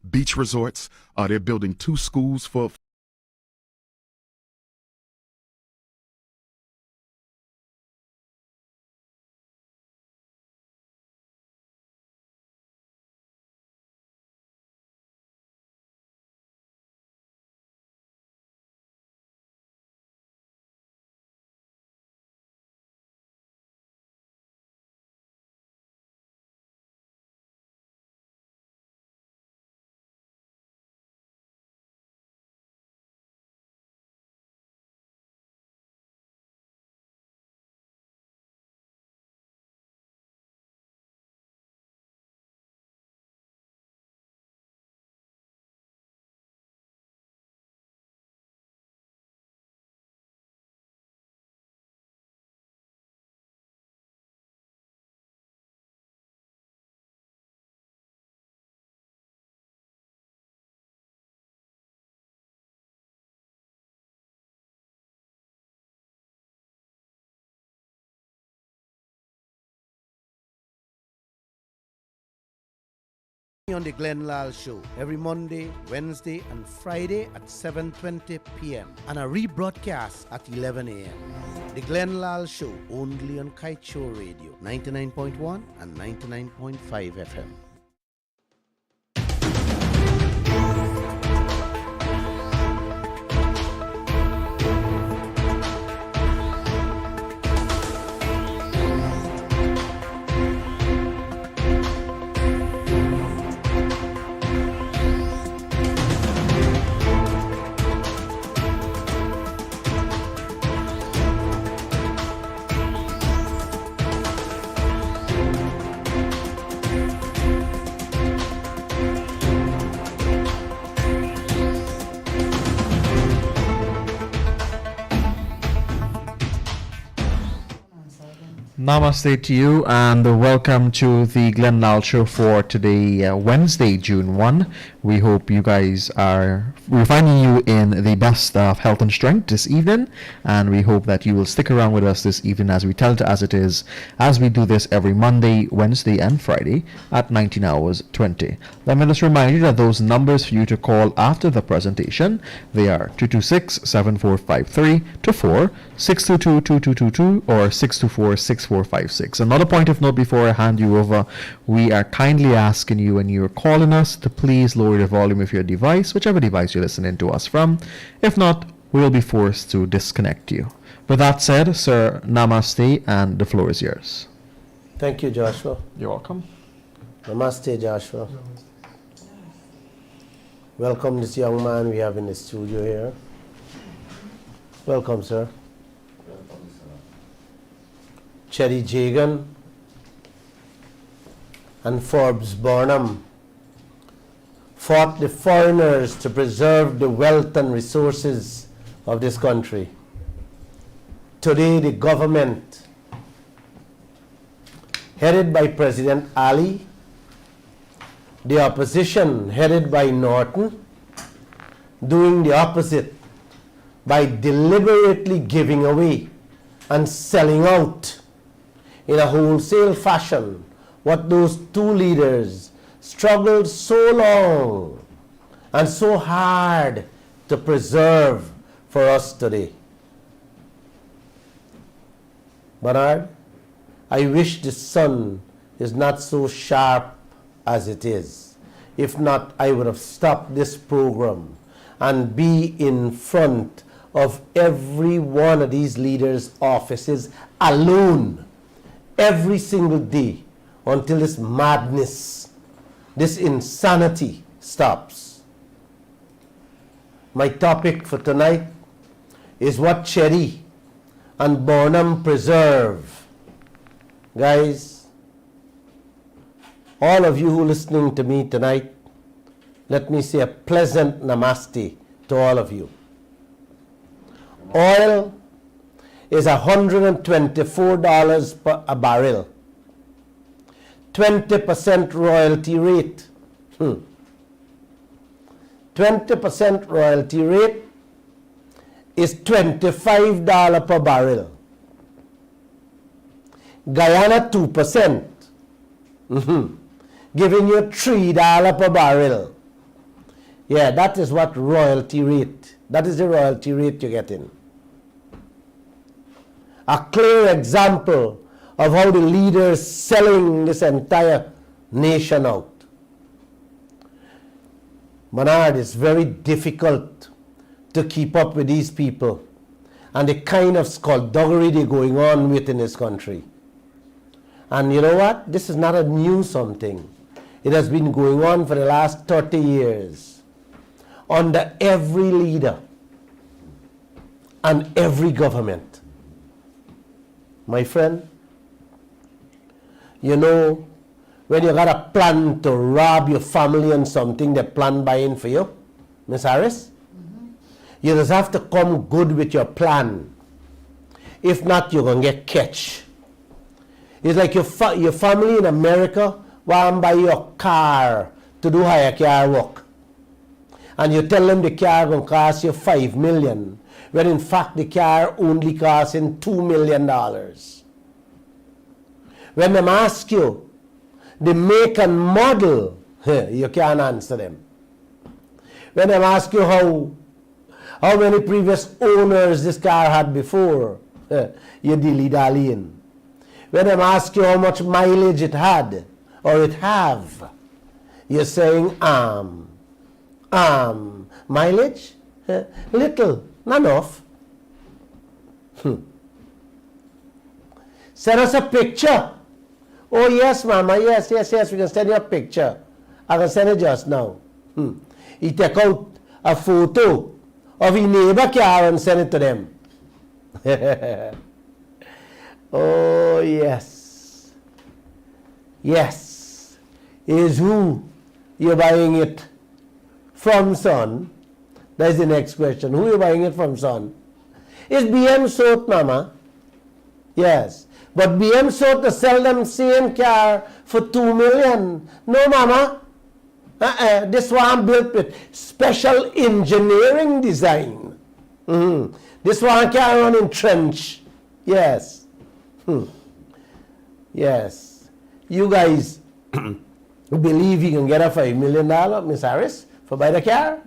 beach resorts. They're building 2 schools for on the Lall Show every Monday, Wednesday, and Friday at 7:20 p.m. and a rebroadcast at 11 a.m. The Lall Show only on Kaieteur Radio 99.1 and 99.5 FM. Namaste to you and welcome to the Lall Show for today, Wednesday, June 1. We hope you guys we're finding you in the best of health and strength this evening, and we hope that you will stick around with us this evening as we tell it as it is, as we do this every Monday, Wednesday and Friday at 19 hours 20. Let me just remind you that those numbers for you to call after the presentation, they are 226-7453-4, 622-2222 or 624-6456. Another point of note before I hand you over, we are kindly asking you when you're calling us to please lower the volume of your device, whichever device you're listening to us from. If not, we will be forced to disconnect you. With that said, sir, namaste, and the floor is yours. Thank you, Joshua. You're welcome. Namaste, Joshua. Welcome this young man we have in the studio here. Welcome, sir. Cherry Jagan and Forbes Burnham fought the foreigners to preserve the wealth and resources of this country. Today, the government, headed by President Ali, the opposition, headed by Norton, doing the opposite by deliberately giving away and selling out in a wholesale fashion what those two leaders struggled so long and so hard to preserve for us today. Bernard, I wish the sun is not so sharp as it is. If not, I would have stopped this program and be in front of every one of these leaders' offices alone every single day until this madness, this insanity stops. My topic for tonight is what Cherry and Burnham preserve. Guys, all of you who are listening to me tonight, let me say a pleasant namaste to all of you. Oil is $124 per a barrel. 20% royalty rate. 20% royalty rate is $25 per barrel. Guyana 2%, giving you $3 per barrel. Yeah, that is what royalty rate. That is the royalty rate you're getting. A clear example of how the leader is selling this entire nation out. Bernard, it's very difficult to keep up with these people and the kind of skullduggery they're going on with in this country. And you know what? This is not a new something. It has been going on for the last 30 years under every leader and every government. My friend, you know, when you got a plan to rob your family on something they plan buying for you, Miss Harris, you just have to come good with your plan. If not, you're going to get catch. It's like your family in America want to buy you a car to do hire car work. And you tell them the car going to cost you $5 million, when in fact the car only costing $2 million. When they ask you the make and model, you can't answer them. When they ask you how many previous owners this car had before, you dilly-dallying. When they ask you how much mileage it had or it have, you're saying mileage? Little, not enough. Send us a picture. Oh yes, mama, yes, we can send you a picture. I can send it just now. He take out a photo of his neighbor car and send it to them. Oh yes. Yes. Is who you're buying it from, son? That's the next question. Who are you buying it from, son? Is BM sold, mama? Yes. But BM sold to sell them same car for $2 million. No, mama. This one built with special engineering design. This one can run in trench. Yes. Yes. You guys believe you can get a $5 million, Miss Harris, for buy the car?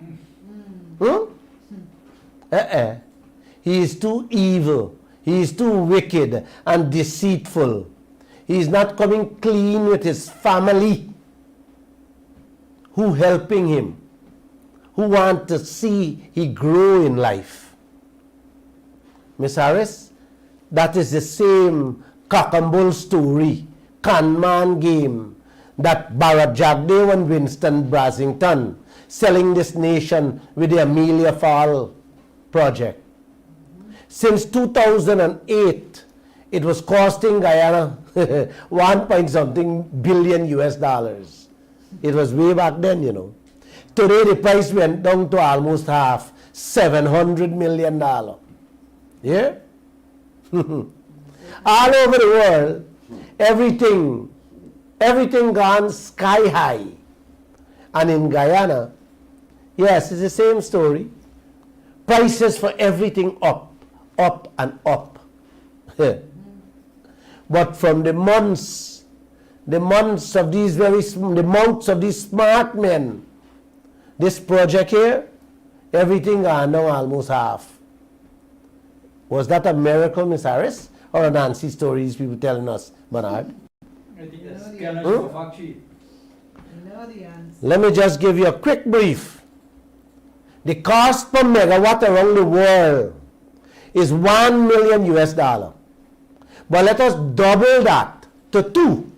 He is too evil. He is too wicked and deceitful. He is not coming clean with his family, who helping him, who want to see he grow in life. Miss Harris, that is the same cock and bull story, con-man game that Barrett Jagdeo and Winston Brasington selling this nation with the Amelia Fall project. Since 2008, it was costing Guyana 1 point something billion US dollars. It was way back then, you know. Today the price went down to almost half, $700 million. Yeah? All over the world, everything gone sky high. And in Guyana, yes, it's the same story. Prices for everything up and up. But from the mouths of these smart men, this project here, everything are now almost half. Was that a miracle, Miss Harris, or a Nancy story these people telling us, Bernard? I think that's kind of fact sheet. Let me just give you a quick brief. The cost per megawatt around the world is $1 million US. But let us double that to 2.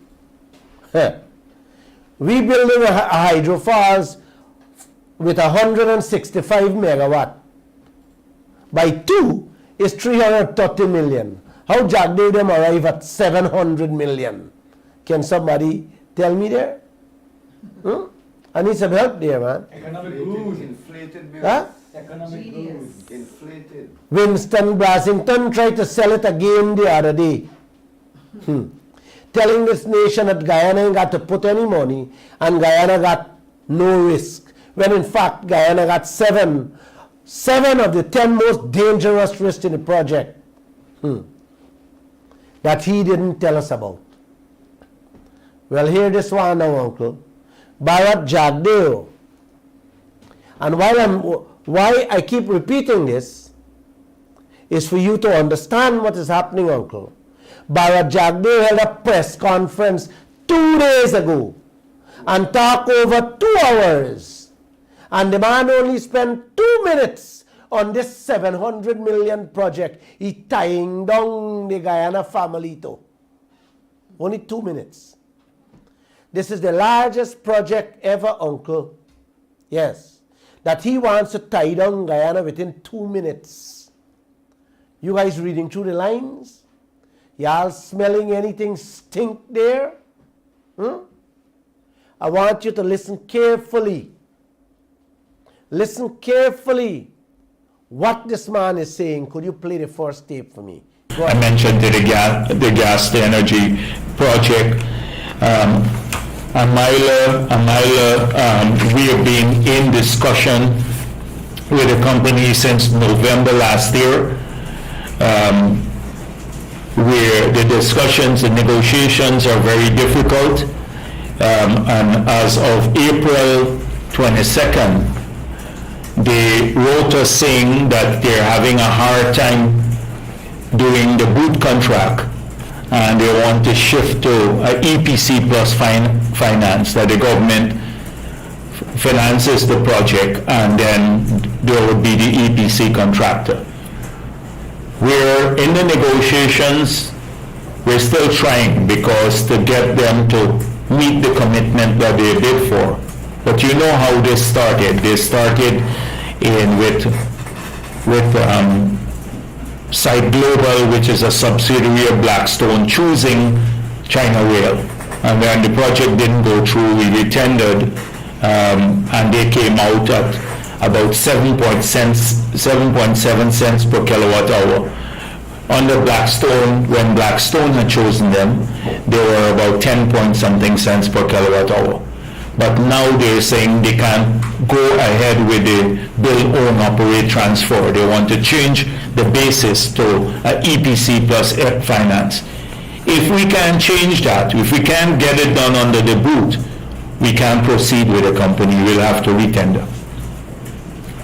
We building a hydrofarms with 165 megawatt. By 2 is 330 million. How Jagdeo them arrive at 700 million? Can somebody tell me there? I need some help there, man. Economic growth. Inflated bills. Huh? Economic growth. Inflated. Winston Brasington tried to sell it again the other day. Telling this nation that Guyana ain't got to put any money and Guyana got no risk. When in fact Guyana got 7 of the 10 most dangerous risks in the project that he didn't tell us about. Well, hear this one now, Uncle. Barrett Jagdeo And why I keep repeating this is for you to understand what is happening, Uncle. Bharat Jagdeo held a press conference 2 days ago and talked over 2 hours. And the man only spent 2 minutes on this 700 million project he tying down the Guyana family to. Only 2 minutes. This is the largest project ever, Uncle. Yes. That he wants to tie down Guyana within 2 minutes. You guys reading through the lines? Y'all smelling anything stink there? I want you to listen carefully. Listen carefully what this man is saying. Could you play the first tape for me? I mentioned the gas to energy project. A mile, we have been in discussion with the company since November last year, where the discussions and negotiations are very difficult. And as of April 22nd, they wrote us saying that they're having a hard time doing the boot contract, and they want to shift to a EPC plus finance, that the government finances the project and then there would be the EPC contractor. We're in the negotiations, we're still trying because to get them to meet the commitment that they did for. But you know how this started. They started with Site Global, which is a subsidiary of Blackstone, choosing China Rail. And when the project didn't go through, we retendered, and they came out at about 7.7 cents per kilowatt hour. Under Blackstone, when Blackstone had chosen them, they were about 10 point something cents per kilowatt hour. But now they're saying they can't go ahead with the build, own, operate, transfer. They want to change the basis to a EPC plus finance. If we can't change that, if we can't get it done under the boot, we can't proceed with the company. We'll have to retender.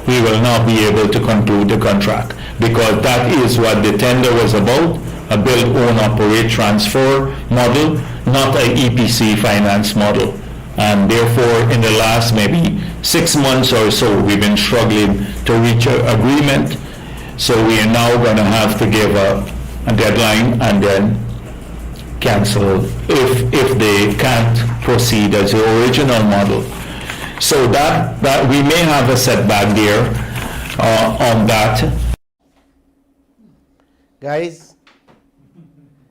We will not be able to conclude the contract because that is what the tender was about, a build, own, operate, transfer model, not an EPC finance model. And therefore, in the last maybe 6 months or so, we've been struggling to reach an agreement. So we are now going to have to give a deadline and then cancel if they can't proceed as the original model. So that we may have a setback there on that. Guys,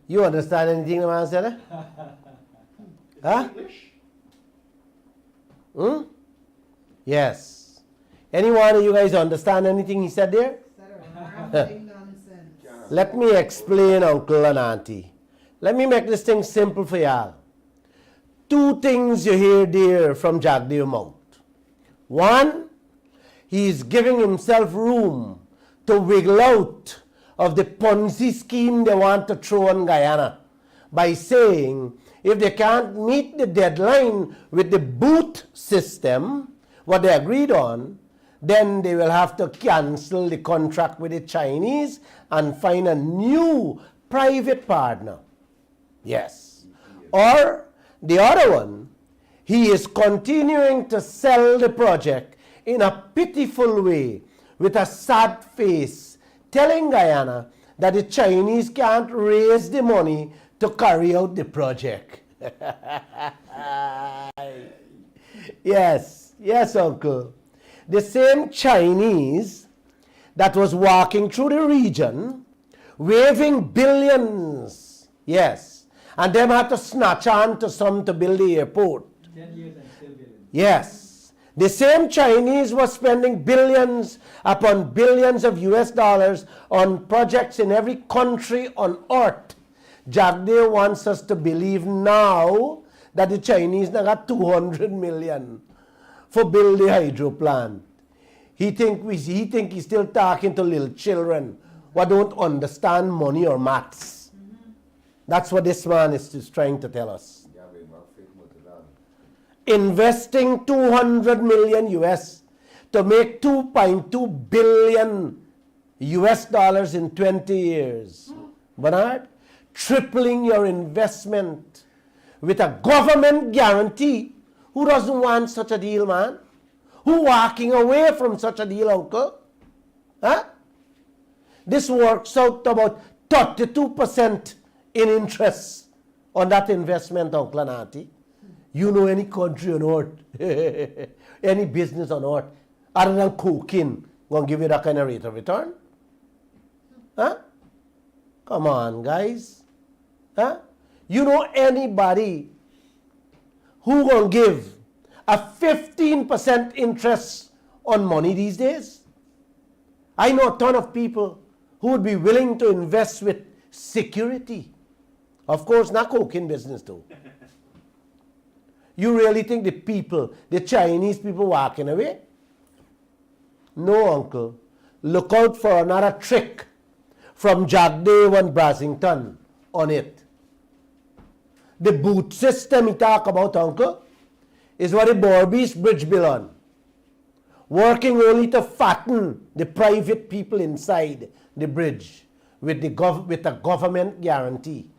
you understand anything the man said? Huh? Yes. Any one of you guys understand anything he said there? Let me explain, Uncle and Auntie. Let me make this thing simple for y'all. 2 things you hear there from Jagdeo mouth. 1, he is giving himself room to wiggle out of the Ponzi scheme they want to throw on Guyana by saying if they can't meet the deadline with the boot system, what they agreed on, then they will have to cancel the contract with the Chinese and find a new private partner. Yes. Or the other one, he is continuing to sell the project in a pitiful way with a sad face, telling Guyana that the Chinese can't raise the money to carry out the project. Yes, yes, Uncle. The same Chinese that was walking through the region, waving billions, yes, and them had to snatch on to some to build the airport. 10 years and still billions. Yes. The same Chinese was spending billions upon billions of US dollars on projects in every country on earth. Jagdeo wants us to believe now that the Chinese now got 200 million for build the hydro plant. He think he's still talking to little children who don't understand money or maths. That's what this man is trying to tell us. Investing 200 million US to make 2.2 billion US dollars in 20 years. Bernard, tripling your investment with a government guarantee. Who doesn't want such a deal, man? Who walking away from such a deal, uncle? Huh? This works out to about 32% in interest on that investment, uncle and auntie. You know any country on earth, any business on earth, other than cooking, gonna give you that kind of rate of return? Huh? Come on, guys. Huh? You know anybody who gonna give a 15% interest on money these days? I know a ton of people who would be willing to invest with security. Of course, not cooking business too. You really think the people, the Chinese people walking away? No, uncle. Look out for another trick from Jagdeo and Brasington on it. The boot system he talk about, uncle, is what the Borby's bridge bill on. Working only to fatten the private people inside the bridge with a government guarantee.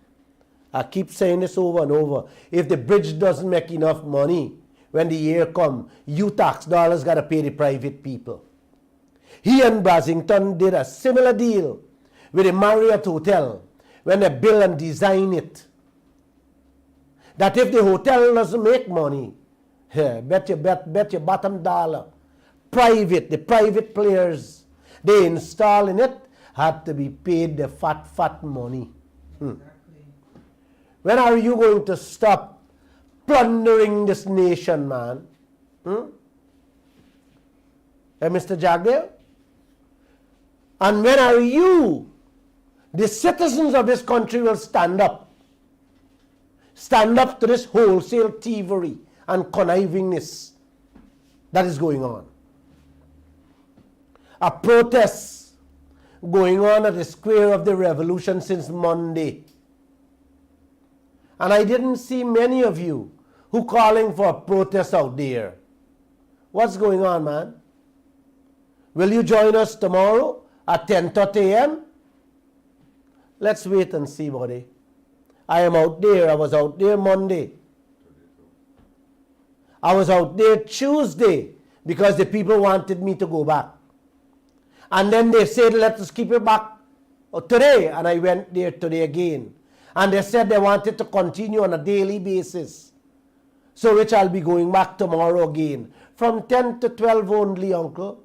I keep saying this over and over. If the bridge doesn't make enough money when the year come, you tax dollars got to pay the private people. He and Brasington did a similar deal with the Marriott Hotel when they build and design it. That if the hotel doesn't make money, bet your bottom dollar, the private players they install in it had to be paid the fat money. When are you going to stop plundering this nation, man? Hey, Mr. Jagdeo? And when are you, the citizens of this country, will stand up to this wholesale thievery and connivingness that is going on? A protest going on at the Square of the Revolution since Monday. And I didn't see many of you who calling for a protest out there. What's going on, man? Will you join us tomorrow at 10:30 a.m.? Let's wait and see, buddy. I am out there. I was out there Monday. I was out there Tuesday because the people wanted me to go back. And then they said, let us keep it back today. And I went there today again. And they said they wanted to continue on a daily basis. So which I'll be going back tomorrow again. From 10 to 12 only, uncle.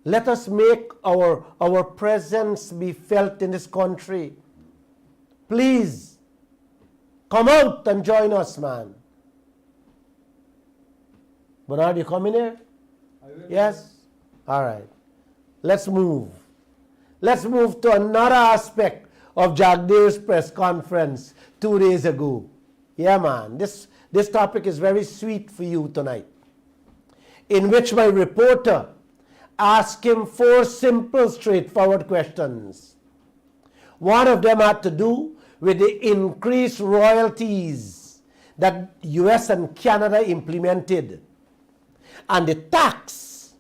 Let us make our presence be felt in this country. Please, come out and join us, man. Bernard, you coming here? I will. Yes? All right. Let's move. Let's move to another aspect of Jagdeo's press conference 2 days ago. Yeah, man. This topic is very sweet for you tonight. In which my reporter asked him 4 simple, straightforward questions. One of them had to do with the increased royalties that US and Canada implemented and the tax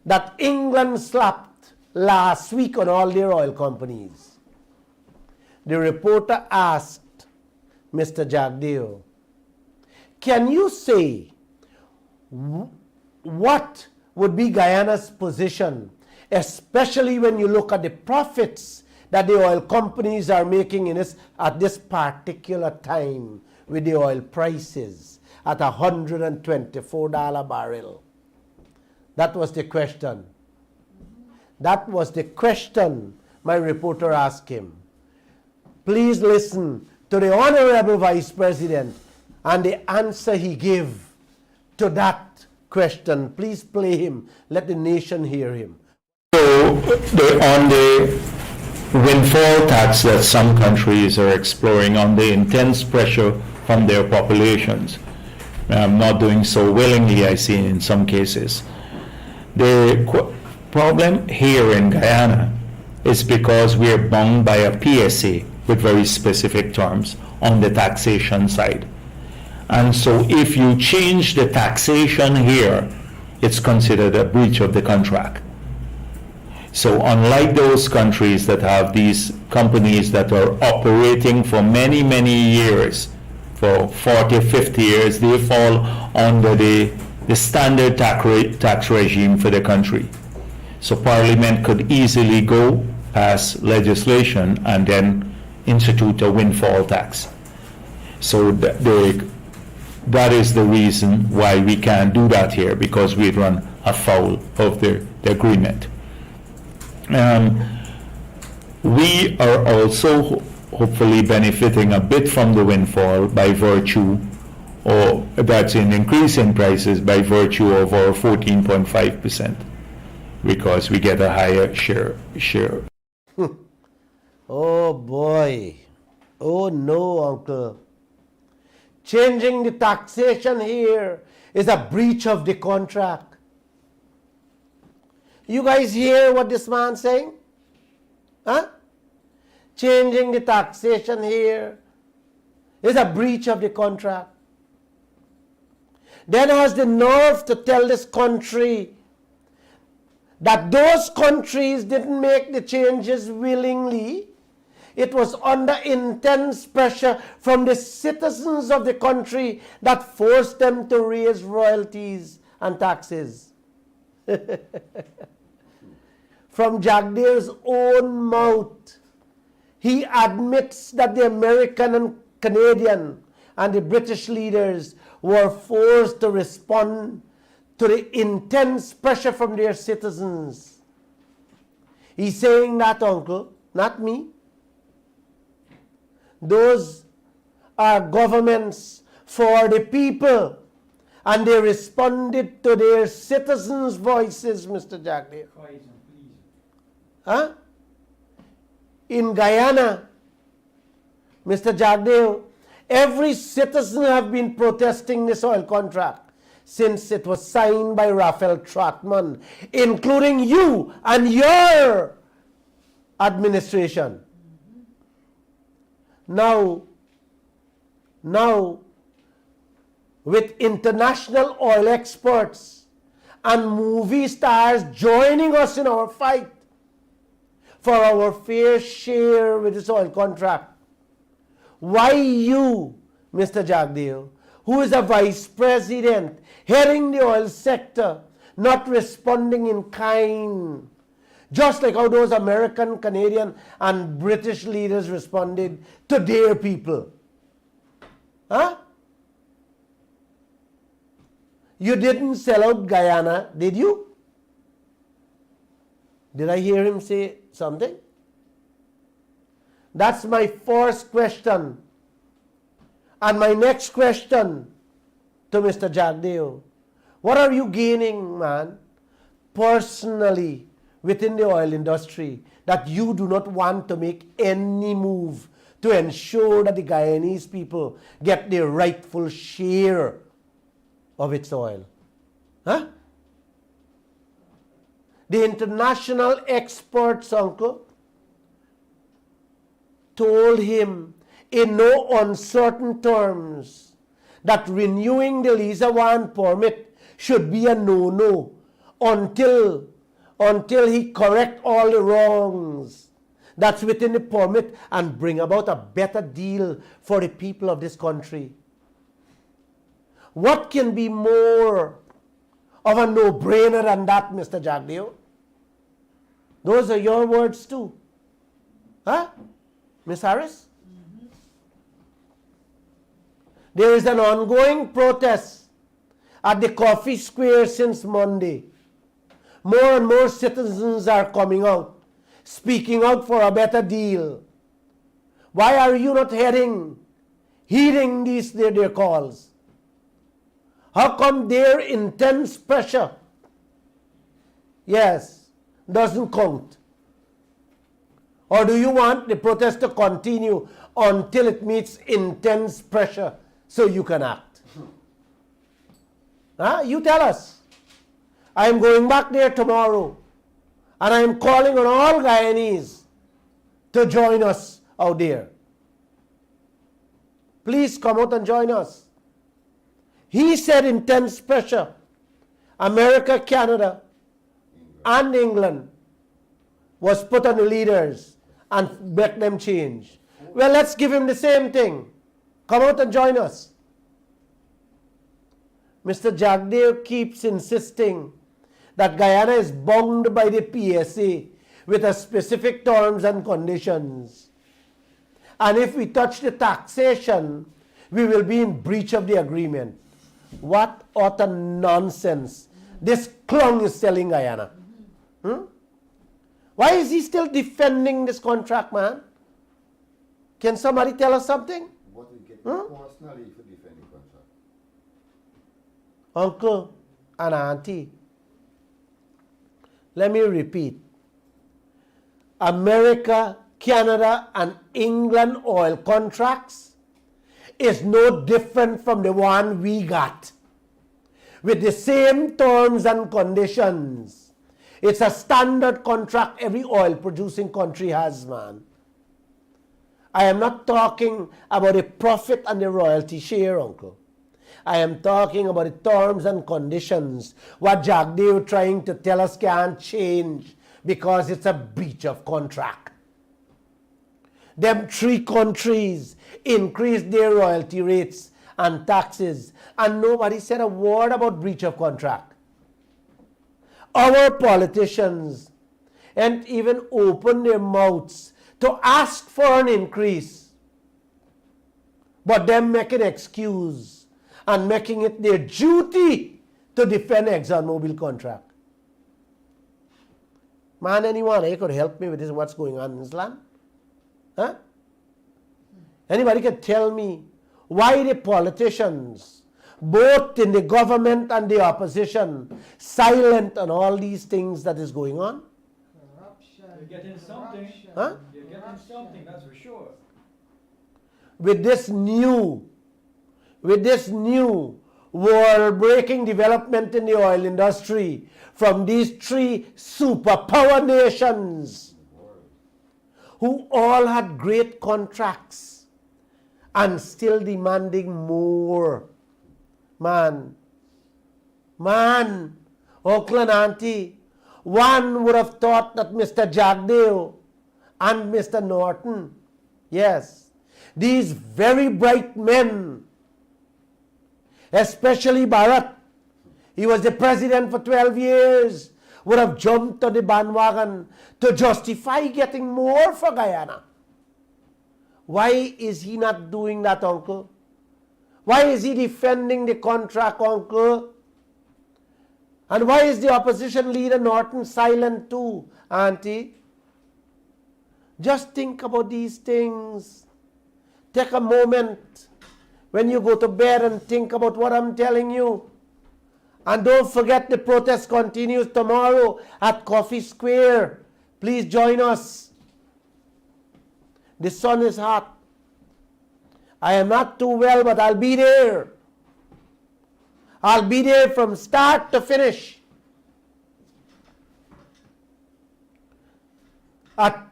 that England slapped last week on all their oil companies. The reporter asked Mr. Jagdeo, can you say what would be Guyana's position, especially when you look at the profits that the oil companies are making at this particular time with the oil prices at $124 a barrel? That was the question. That was the question my reporter asked him. Please listen to the Honorable Vice President and the answer he gave to that question. Please play him. Let the nation hear him. So, on the windfall tax that some countries are exploring, on the intense pressure from their populations, not doing so willingly, I see in some cases. The problem here in Guyana is because we are bound by a PSA with very specific terms on the taxation side. And so if you change the taxation here, it's considered a breach of the contract. So unlike those countries that have these companies that are operating for many, many years, for 40, 50 years, they fall under the standard tax regime for the country. So Parliament could easily go pass legislation and then institute a windfall tax. So that is the reason why we can't do that here, because we'd run afoul of the agreement. We are also hopefully benefiting a bit from the windfall by virtue, or that's an increase in prices by virtue of our 14.5%, because we get a higher share. Oh boy. Oh no, uncle. Changing the taxation here is a breach of the contract. You guys hear what this man's saying? Huh? Changing the taxation here is a breach of the contract. Then has the nerve to tell this country that those countries didn't make the changes willingly. It was under intense pressure from the citizens of the country that forced them to raise royalties and taxes. From Jagdeo's own mouth, he admits that the American and Canadian and the British leaders were forced to respond to the intense pressure from their citizens. He's saying that, uncle, not me. Those are governments for the people, and they responded to their citizens' voices, Mr. Jagdeo. Quiet, please. Huh? In Guyana, Mr. Jagdeo, every citizen have been protesting this oil contract since it was signed by Raphael Trotman, including you and your administration. Now, with international oil experts and movie stars joining us in our fight for our fair share with this oil contract, why you, Mr. Jagdeo, who is a vice president heading the oil sector, not responding in kind, just like how those American, Canadian, and British leaders responded to their people? Huh? You didn't sell out Guyana, did you? Did I hear him say something? That's my first question. And my next question to Mr. Jagdeo: what are you gaining, man, personally within the oil industry, that you do not want to make any move to ensure that the Guyanese people get their rightful share of its oil? Huh? The international experts, uncle, told him in no uncertain terms that renewing the Liza 1 permit should be a no-no until he correct all the wrongs that's within the permit and bring about a better deal for the people of this country. What can be more of a no-brainer than that, Mr. Jagdeo? Those are your words too. Huh? Ms. Harris? Mm-hmm. There is an ongoing protest at the Coffee Square since Monday. More and more citizens are coming out, speaking out for a better deal. Why are you not heeding their calls? How come their intense pressure, yes, doesn't count? Or do you want the protest to continue until it meets intense pressure so you can act? Huh? You tell us. I am going back there tomorrow, and I am calling on all Guyanese to join us out there. Please come out and join us. He said intense pressure. America, Canada, and England was put on the leaders and make them change. Well, let's give him the same thing. Come out and join us. Mr. Jagdeo keeps insisting that Guyana is bound by the PSA with a specific terms and conditions. And if we touch the taxation, we will be in breach of the agreement. What utter nonsense this clown is telling Guyana. Why is he still defending this contract, man? Can somebody tell us something? What we get personally for defending contract. Uncle and auntie, let me repeat. America, Canada, and England oil contracts is no different from the one we got, with the same terms and conditions. It's a standard contract every oil producing country has, man. I am not talking about the profit and the royalty share, uncle. I am talking about the terms and conditions. What Jagdeo trying to tell us can't change because it's a breach of contract. Them 3 countries increased their royalty rates and taxes, and nobody said a word about breach of contract. Our politicians ain't even open their mouths to ask for an increase, but them making excuse and making it their duty to defend ExxonMobil contract. Man, anyone here could help me with this, what's going on in this land? Huh? Anybody can tell me why the politicians, both in the government and the opposition, silent on all these things that is going on? You're getting something. Huh? You're getting something, that's for sure. With this new world-breaking development in the oil industry from these 3 superpower nations who all had great contracts and still demanding more. Man, uncle and auntie, one would have thought that Mr. Jagdeo and Mr. Norton, yes, these very bright men, especially Bharat, he was the president for 12 years, would have jumped on the bandwagon to justify getting more for Guyana. Why is he not doing that, uncle? Why is he defending the contract, uncle? And why is the opposition leader Norton silent too, auntie? Just think about these things. Take a moment when you go to bed and think about what I'm telling you. And don't forget the protest continues tomorrow at Coffee Square. Please join us. The sun is hot. I am not too well, but I'll be there. I'll be there from start to finish. At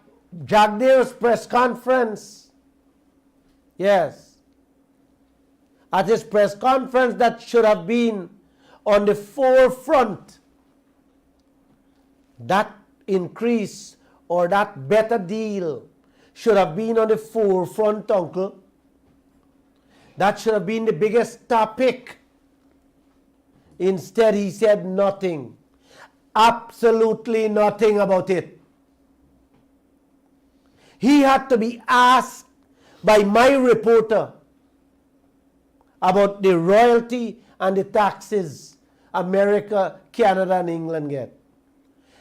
Jagdeo's press conference, yes, at his press conference that should have been on the forefront, that increase or that better deal should have been on the forefront, uncle. That should have been the biggest topic. Instead, he said nothing. Absolutely nothing about it. He had to be asked by my reporter about the royalty and the taxes America, Canada, and England get.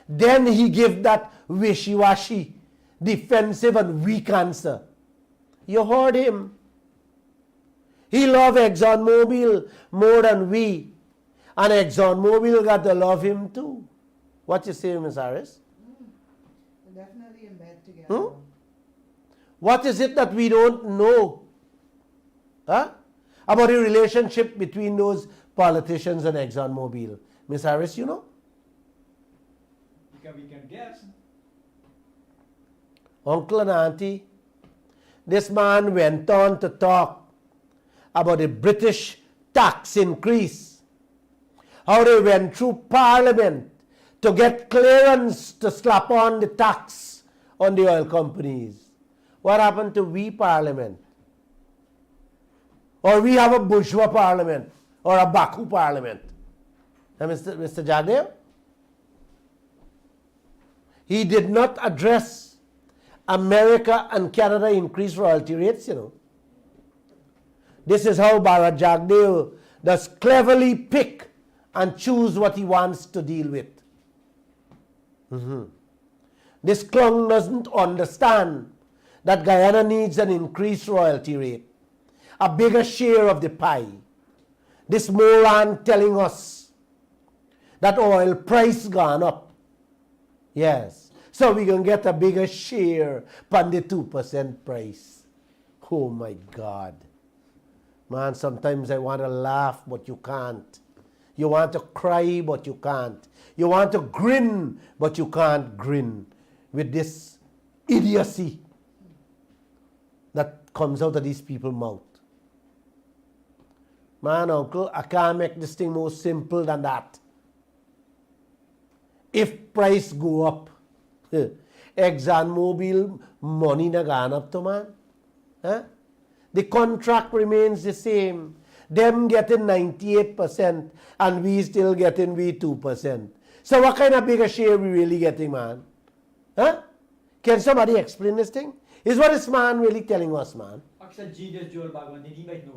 Then he gave that wishy-washy, defensive and weak answer. You heard him. He loved ExxonMobil more than we. And ExxonMobil got to love him too. What you say, Ms. Harris? Definitely in bed together. What is it that we don't know? Huh? About the relationship between those politicians and ExxonMobil. Ms. Harris, you know? We can guess. Uncle and auntie, this man went on to talk about the British tax increase how they went through Parliament to get clearance to slap on the tax on the oil companies. What happened to we Parliament? Or we have a bourgeois Parliament or a Baku Parliament? Mr. Jagdeo? He did not address America and Canada increased royalty rates, you know. This is how Bharat Jagdeo does cleverly pick and choose what he wants to deal with. This clown doesn't understand that Guyana needs an increased royalty rate, a bigger share of the pie. This moron telling us that oil price gone up. Yes. So we can get a bigger share from the 2% price. Oh my God. Man, sometimes I want to laugh, but you can't. You want to cry, but you can't. You want to grin, but you can't grin with this idiocy that comes out of these people's mouth. Man, uncle, I can't make this thing more simple than that. If price go up, ExxonMobil money na gone up to man. Huh? The contract remains the same. Them getting 98% and we still getting 2%. So what kind of bigger share we really getting, man? Huh? Can somebody explain this thing? Is what this man really telling us, man?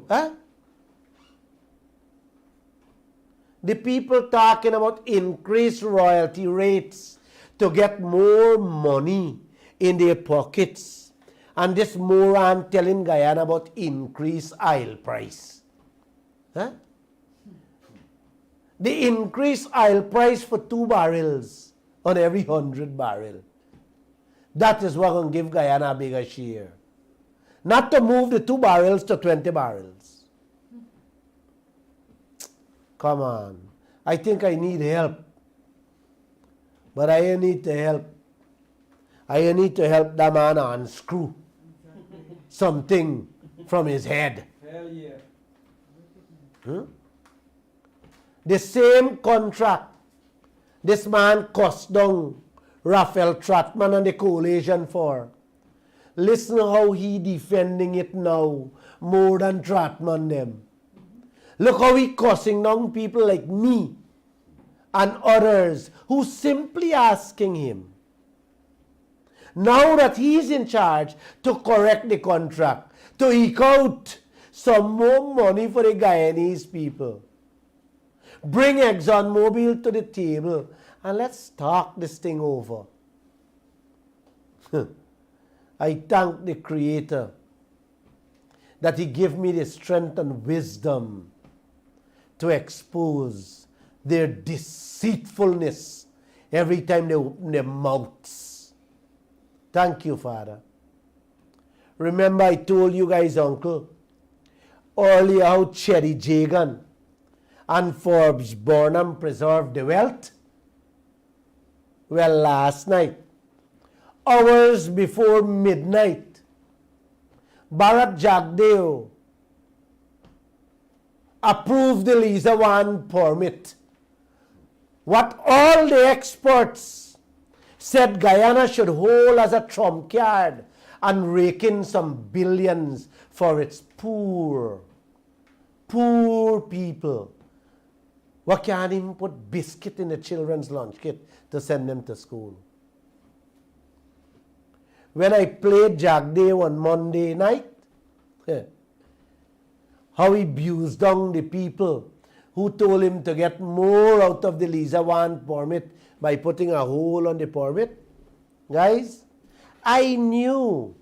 Huh? The people talking about increased royalty rates to get more money in their pockets. And this moron telling Guyana about increased oil price. Huh? The increased oil price for 2 barrels on every 100 barrel. That is what going to give Guyana a bigger share. Not to move the 2 barrels to 20 barrels. Come on. I think I need help. But I need to help. I need to help that man unscrew something from his head. Hell yeah. The same contract this man cussed down Raphael Trotman and the coalition for. Listen how he defending it now more than Trotman them. Look how he cussing down people like me and others who simply asking him, now that he's in charge, to correct the contract, to eke out some more money for the Guyanese people. Bring ExxonMobil to the table and let's talk this thing over. I thank the Creator that He gave me the strength and wisdom to expose their deceitfulness every time they open their mouths. Thank you, Father. Remember I told you guys, Uncle, earlier how Cherry Jagan and Forbes Burnham preserved the wealth? Well, last night, hours before midnight, Bharat Jagdeo approved the Liza 1 permit. What all the experts said Guyana should hold as a trump card and rake in some billions for its poor people. What can't even put biscuit in the children's lunch kit to send them to school? When I played Jagdeo on Monday night, how he abused down the people who told him to get more out of the Liza 1 permit by putting a hole on the permit. Guys, I know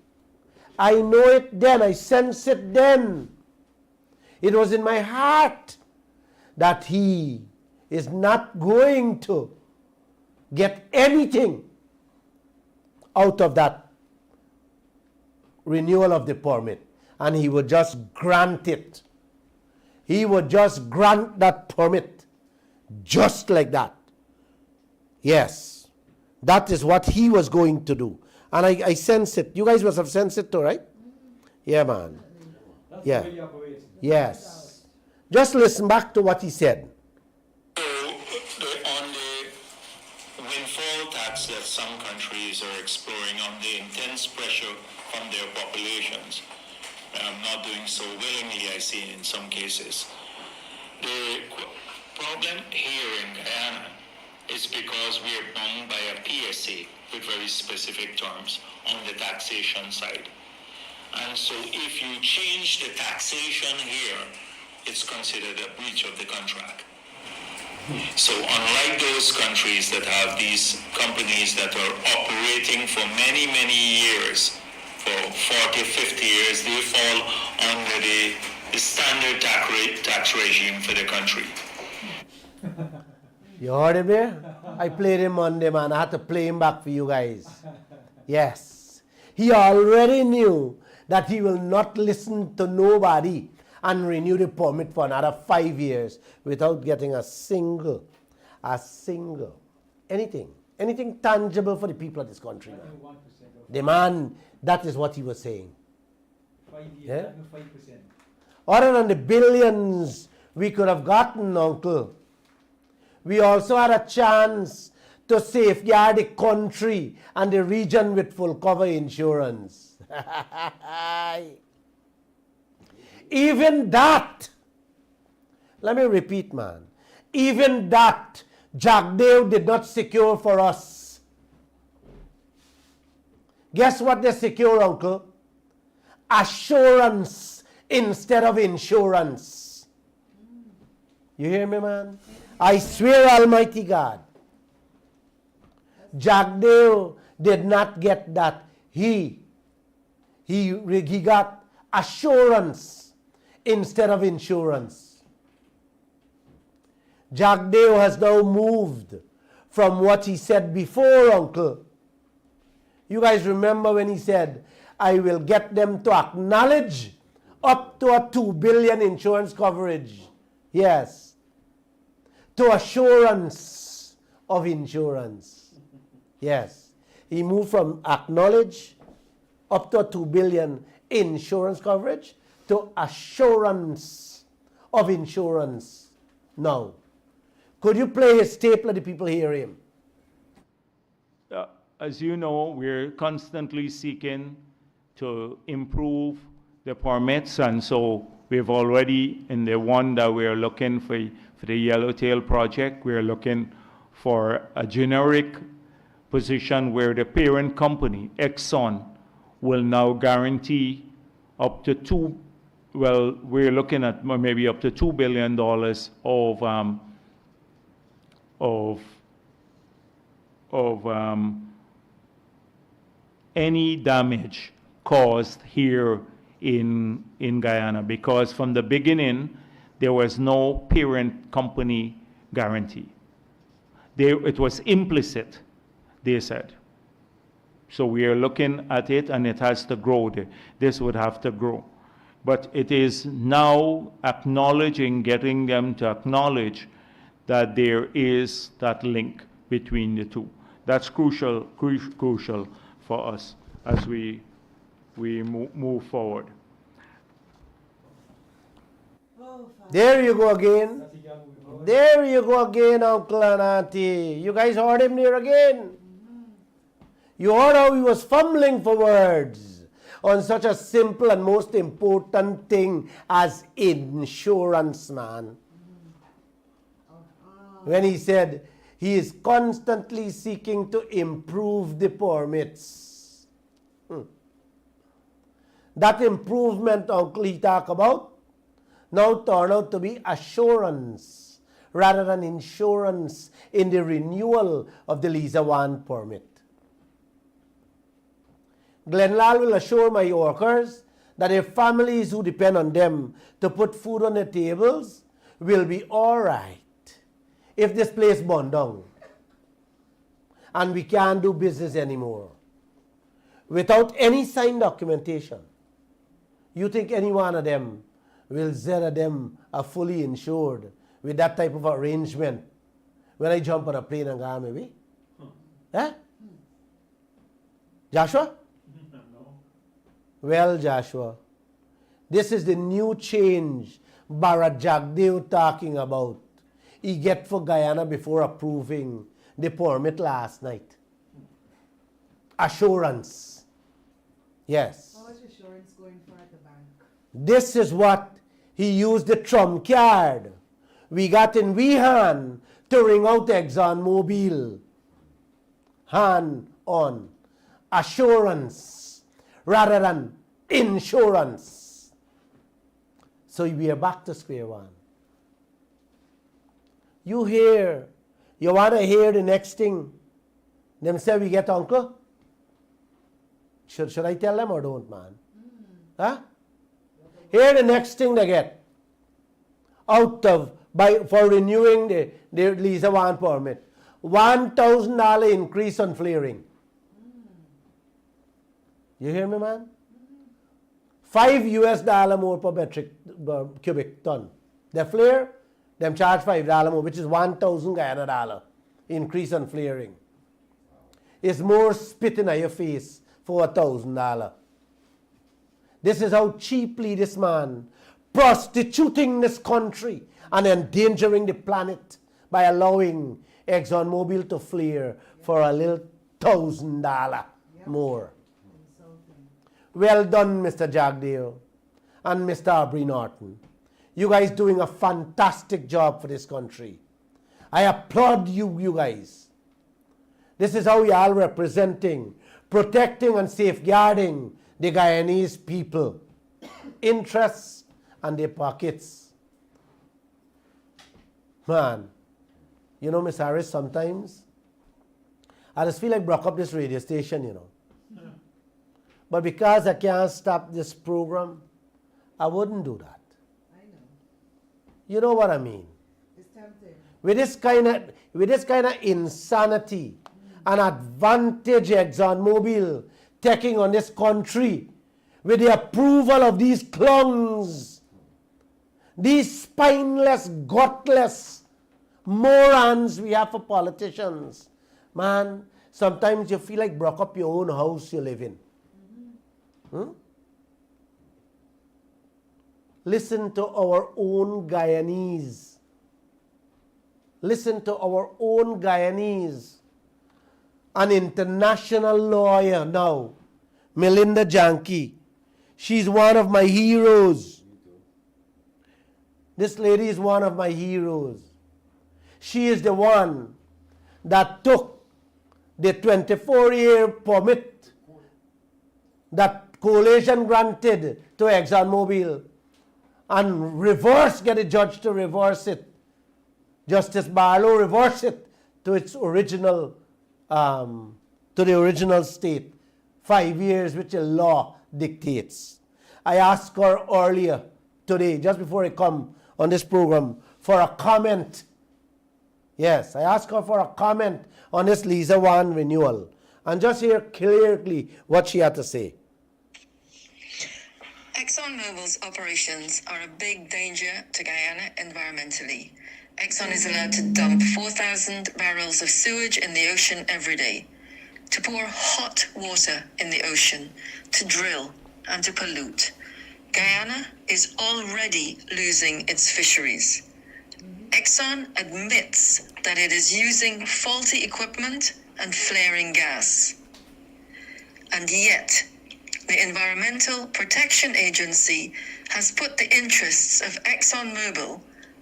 it then, I sensed it then. It was in my heart that he is not going to get anything out of that renewal of the permit, and he would just grant it. He would just grant that permit just like that. Yes, that is what he was going to do. And I sense it. You guys must have sensed it too, right? Yeah, man. That's Yeah. the way he operates. Yes. Just listen back to what he said. windfall tax that some countries are exploring under intense pressure from their populations. Not doing so willingly, I see in some cases. The problem here in Guyana is because we are bound by a PSA with very specific terms on the taxation side. And so if you change the taxation here, it's considered a breach of the contract. So unlike those countries that have these companies that are operating for many, many years, for 40, 50 years, they fall under the standard tax regime for the country. You heard him there? I played him Monday, man. I had to play him back for you guys. Yes. He already knew that he will not listen to nobody and renew the permit for another 5 years without getting a single, anything tangible for the people of this country, man. 1%. The man, that is what he was saying. 5 years, Yeah? 5%. Other than the billions we could have gotten, uncle, we also had a chance to safeguard the country and the region with full cover insurance. Even that, let me repeat, man, even that Jagdeo did not secure for us. Guess what they secure, uncle? Assurance instead of insurance. You hear me, man? I swear, Almighty God, Jagdeo did not get that. He got assurance instead of insurance. Jagdeo has now moved from what he said before, uncle. You guys remember when he said, I will get them to acknowledge up to a 2 billion insurance coverage. Yes. To assurance of insurance. Yes. He moved from acknowledge up to a 2 billion insurance coverage to assurance of insurance. Now, could you play his tape, let the people hear him? As you know, we're constantly seeking to improve the permits, and so we've already, in the one that we're looking for the Yellowtail project, we're looking for a generic position where the parent company, Exxon, will now guarantee up to we're looking at maybe up to $2 billion of any damage caused here in Guyana, because from the beginning there was no parent company guarantee. It was implicit, they said. So we are looking at it, and it has to grow. This would have to grow. But it is now acknowledging, getting them to acknowledge that there is that link between the two. That's crucial for us as we move forward. There you go again. There you go again, uncle and auntie. You guys heard him there again. You heard how he was fumbling for words on such a simple and most important thing as insurance, man. When he said he is constantly seeking to improve the permits. That improvement, uncle, he talked about, now turned out to be assurance rather than insurance in the renewal of the Liza 1 permit. Lall will assure my workers that their families who depend on them to put food on their tables will be all right if this place burned down and we can't do business anymore without any signed documentation. You think any one of them will say them are fully insured with that type of arrangement when I jump on a plane and go, maybe? Eh? Joshua? Well, Joshua, this is the new change Jagdeo talking about. He get for Guyana before approving the permit last night. Assurance. Yes. How much assurance going for at the bank? This is what he used the trump card we got in we hand to ring out ExxonMobil. Hand on. Assurance rather than insurance. So we are back to square one. You want to hear the next thing? Them say we get uncle? Should I tell them or don't, man? Huh? Here the next thing they get for renewing the Lisa One permit. $1,000 increase on flaring. You hear me, man? $5 more per metric cubic ton. They flare, them charge $5 more, which is 1,000 Guyana dollar increase on flaring. It's more spit in your face for $1,000. This is how cheaply this man prostituting this country and endangering the planet by allowing ExxonMobil to flare for a little $1,000 more. Insulting. Well done, Mr. Jagdeo and Mr. Aubrey Norton. You guys doing a fantastic job for this country. I applaud you guys. This is how you are representing, protecting and safeguarding the Guyanese people, interests and their pockets. Man, you know, Miss Harris, sometimes I just feel like broke up this radio station, you know. But because I can't stop this program, I wouldn't do that. I know. You know what I mean? It's tempting. With this kind of insanity and advantage ExxonMobil taking on this country, with the approval of these clowns, these spineless, gutless morons we have for politicians. Man, sometimes you feel like broke up your own house you live in. Listen to our own Guyanese. Listen to our own Guyanese. An international lawyer now, Melinda Janke. She's one of my heroes. This lady is one of my heroes. She is the one that took the 24-year permit that coalition granted to ExxonMobil and get a judge to reverse it. Justice Barlow reversed it to its original, to the original state. 5 years, which the law dictates. I asked her earlier today, just before I come on this program, for a comment. Yes, I asked her for a comment on this Lisa One renewal. And just hear clearly what she had to say. ExxonMobil's operations are a big danger to Guyana environmentally. Exxon is allowed to dump 4,000 barrels of sewage in the ocean every day, to pour hot water in the ocean, to drill and to pollute. Guyana is already losing its fisheries. Exxon admits that it is using faulty equipment and flaring gas. And yet, the Environmental Protection Agency has put the interests of ExxonMobil,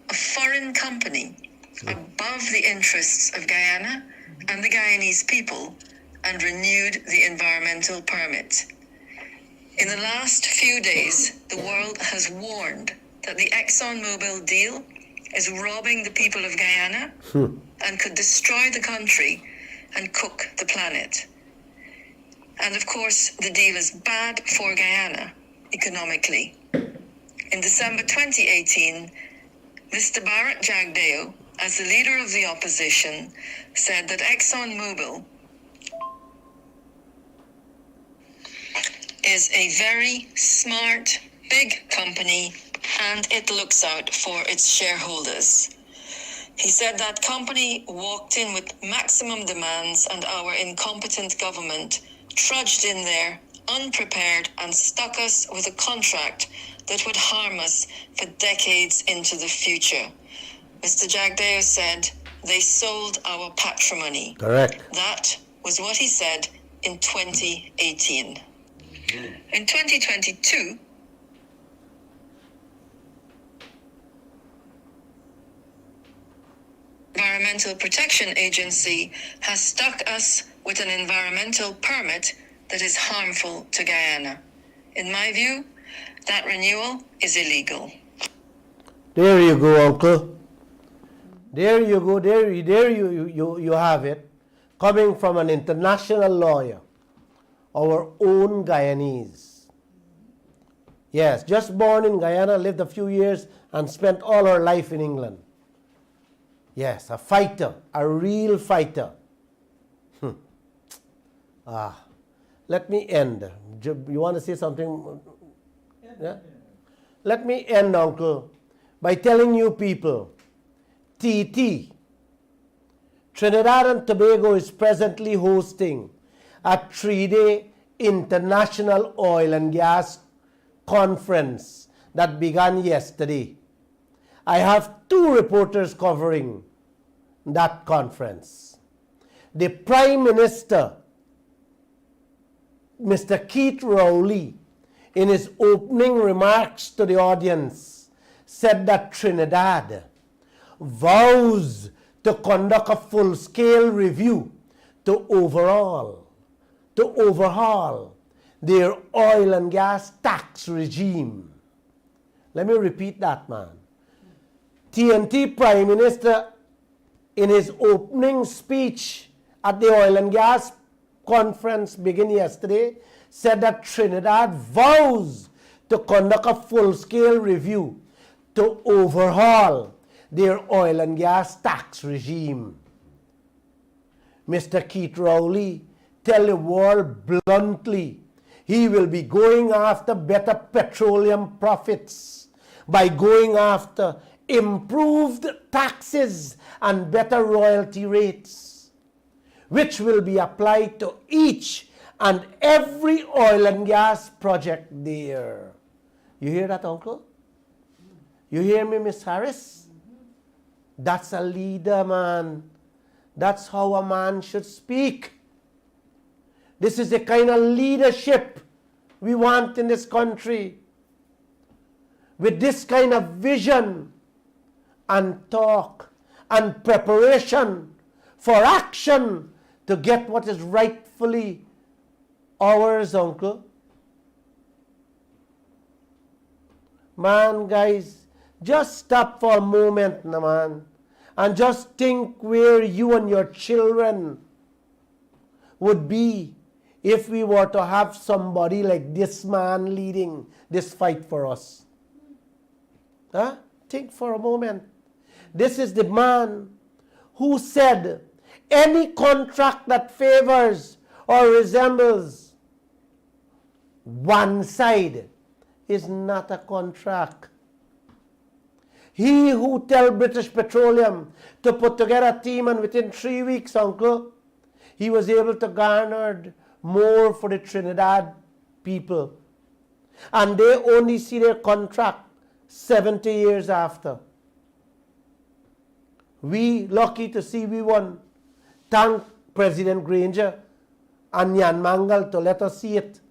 a foreign company, above the interests of Guyana and the Guyanese people, and renewed the environmental permit. In the last few days, the world has warned that the ExxonMobil deal is robbing the people of Guyana and could destroy the country and cook the planet. And of course, the deal is bad for Guyana economically. In December 2018, Mr. Bharat Jagdeo, as the leader of the opposition, said that ExxonMobil is a very smart, big company, and it looks out for its shareholders. He said that company walked in with maximum demands, and our incompetent government trudged in there unprepared and stuck us with a contract that would harm us for decades into the future. Mr. Jagdeo said, they sold our patrimony. Correct. That was what he said in 2018. In 2022, Environmental Protection Agency has stuck us with an environmental permit that is harmful to Guyana. In my view, that renewal is illegal. There you go, uncle. There you go. There you have it. Coming from an international lawyer, our own Guyanese. Yes, just born in Guyana, lived a few years, and spent all her life in England. Yes, a fighter, a real fighter. Let me end. You want to say something? Yeah? Let me end, uncle, by telling you people, TT, Trinidad and Tobago is presently hosting a 3-day international oil and gas conference that began yesterday. I have 2 reporters covering that conference. The Prime Minister, Mr. Keith Rowley, in his opening remarks to the audience, said that Trinidad vows to conduct a full-scale review to overhaul their oil and gas tax regime. Let me repeat that, man. TNT Prime Minister, in his opening speech at the oil and gas conference begin yesterday, said that Trinidad vows to conduct a full-scale review to overhaul their oil and gas tax regime. Mr. Keith Rowley tell the world bluntly he will be going after better petroleum profits by going after improved taxes and better royalty rates, which will be applied to each and every oil and gas project there. You hear that, uncle? You hear me, Miss Harris? That's a leader, man. That's how a man should speak. This is the kind of leadership we want in this country. With this kind of vision and talk and preparation for action to get what is rightfully ours, uncle. Man, guys, just stop for a moment, man, and just think where you and your children would be if we were to have somebody like this man leading this fight for us. Huh? Think for a moment. This is the man who said any contract that favors or resembles one side is not a contract. He who tell British Petroleum to put together a team, and within 3 weeks, uncle, he was able to garner more for the Trinidad people. And they only see their contract 70 years after. We lucky to see we won. Thank President Granger and Nyan Mangal to let us see it.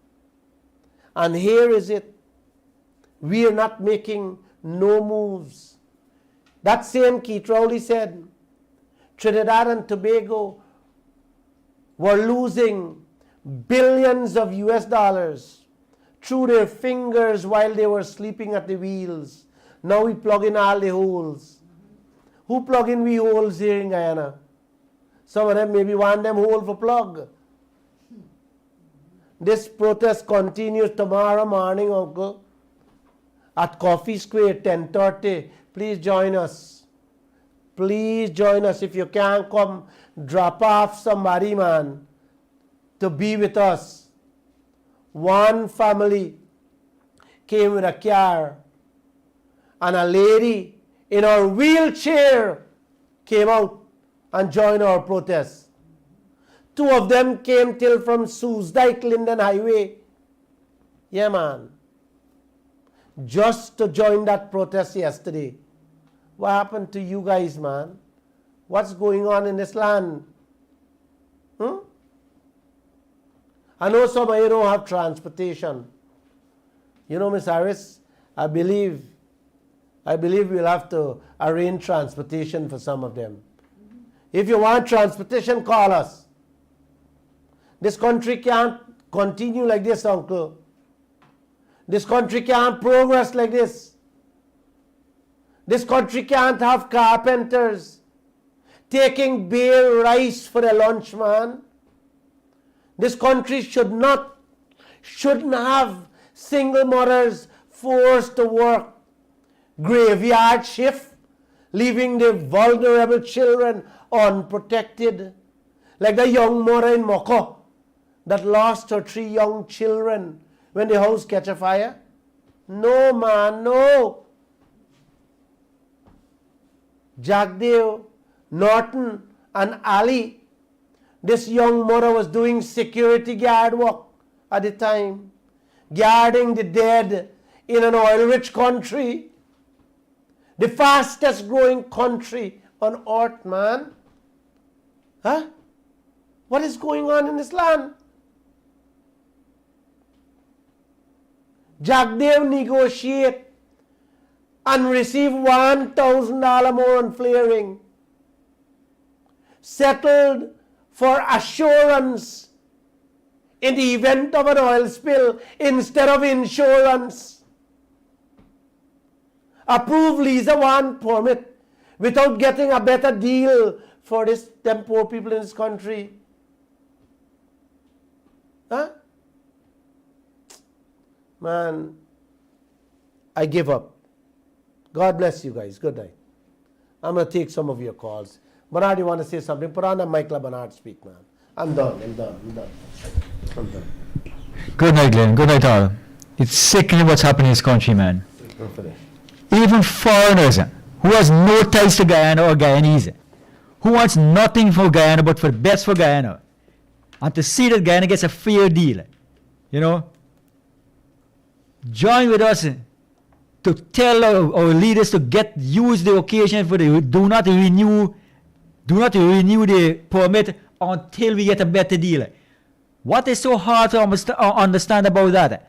And here is it. We are not making no moves. That same Keith Rowley said Trinidad and Tobago were losing billions of US dollars through their fingers while they were sleeping at the wheels. Now we plug in all the holes. Who plug in we holes here in Guyana? Some of them maybe want them hole for plug. This protest continues tomorrow morning, uncle, at Coffee Square, 10:30. Please join us. Please join us. If you can't come, drop off somebody, man, to be with us. One family came with a car, and a lady in her wheelchair came out and joined our protest. 2 of them came till from Soosdijk Linden Highway. Yeah, man. Just to join that protest yesterday. What happened to you guys, man? what's going on in this land. I know some of you don't have transportation. You know, Miss Harris, I believe we'll have to arrange transportation for some of them. If you want transportation, call us. This country can't continue like this, uncle. This country can't progress like this. This country can't have carpenters taking bare rice for their lunch, man. This country shouldn't have single mothers forced to work graveyard shift, leaving the vulnerable children unprotected. Like the young mother in Moko that lost her 3 young children when the house catch a fire. No, man, no. Jagdeo, Norton, and Ali. This young mother was doing security guard work at the time, guarding the dead in an oil-rich country, the fastest growing country on earth, man. Huh? What is going on in this land? Jagdeo negotiate and receive $1,000 more on flaring. Settled for assurance in the event of an oil spill instead of insurance. Approve Lisa 1 permit without getting a better deal for them poor people in this country. Huh? Man, I give up. God bless you guys. Good night. I'm going to take some of your calls. Bernard, you want to say something? Put on the mic, let Bernard speak, man. I'm done. Good night, Glenn. Good night, all. It's sickening what's happening in this country, man. I'm finished. Even foreigners who has no ties to Guyana or Guyanese, who wants nothing for Guyana but for the best for Guyana, and to see that Guyana gets a fair deal, you know, join with us to tell our leaders to use the occasion for do not renew the permit until we get a better deal. What is so hard to understand about that?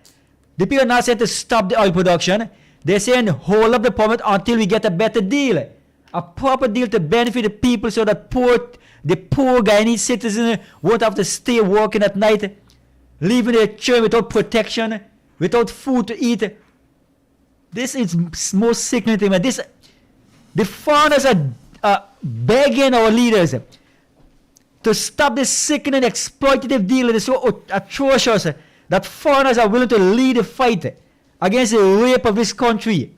The people are not saying to stop the oil production. They're saying hold up the permit until we get a better deal. A proper deal to benefit the people so that the poor Guyanese citizens won't have to stay working at night, leaving their children without protection, without food to eat. This is most sickening thing, man. The foreigners are begging our leaders to stop this sickening exploitative deal that is so atrocious that foreigners are willing to lead the fight against the rape of this country.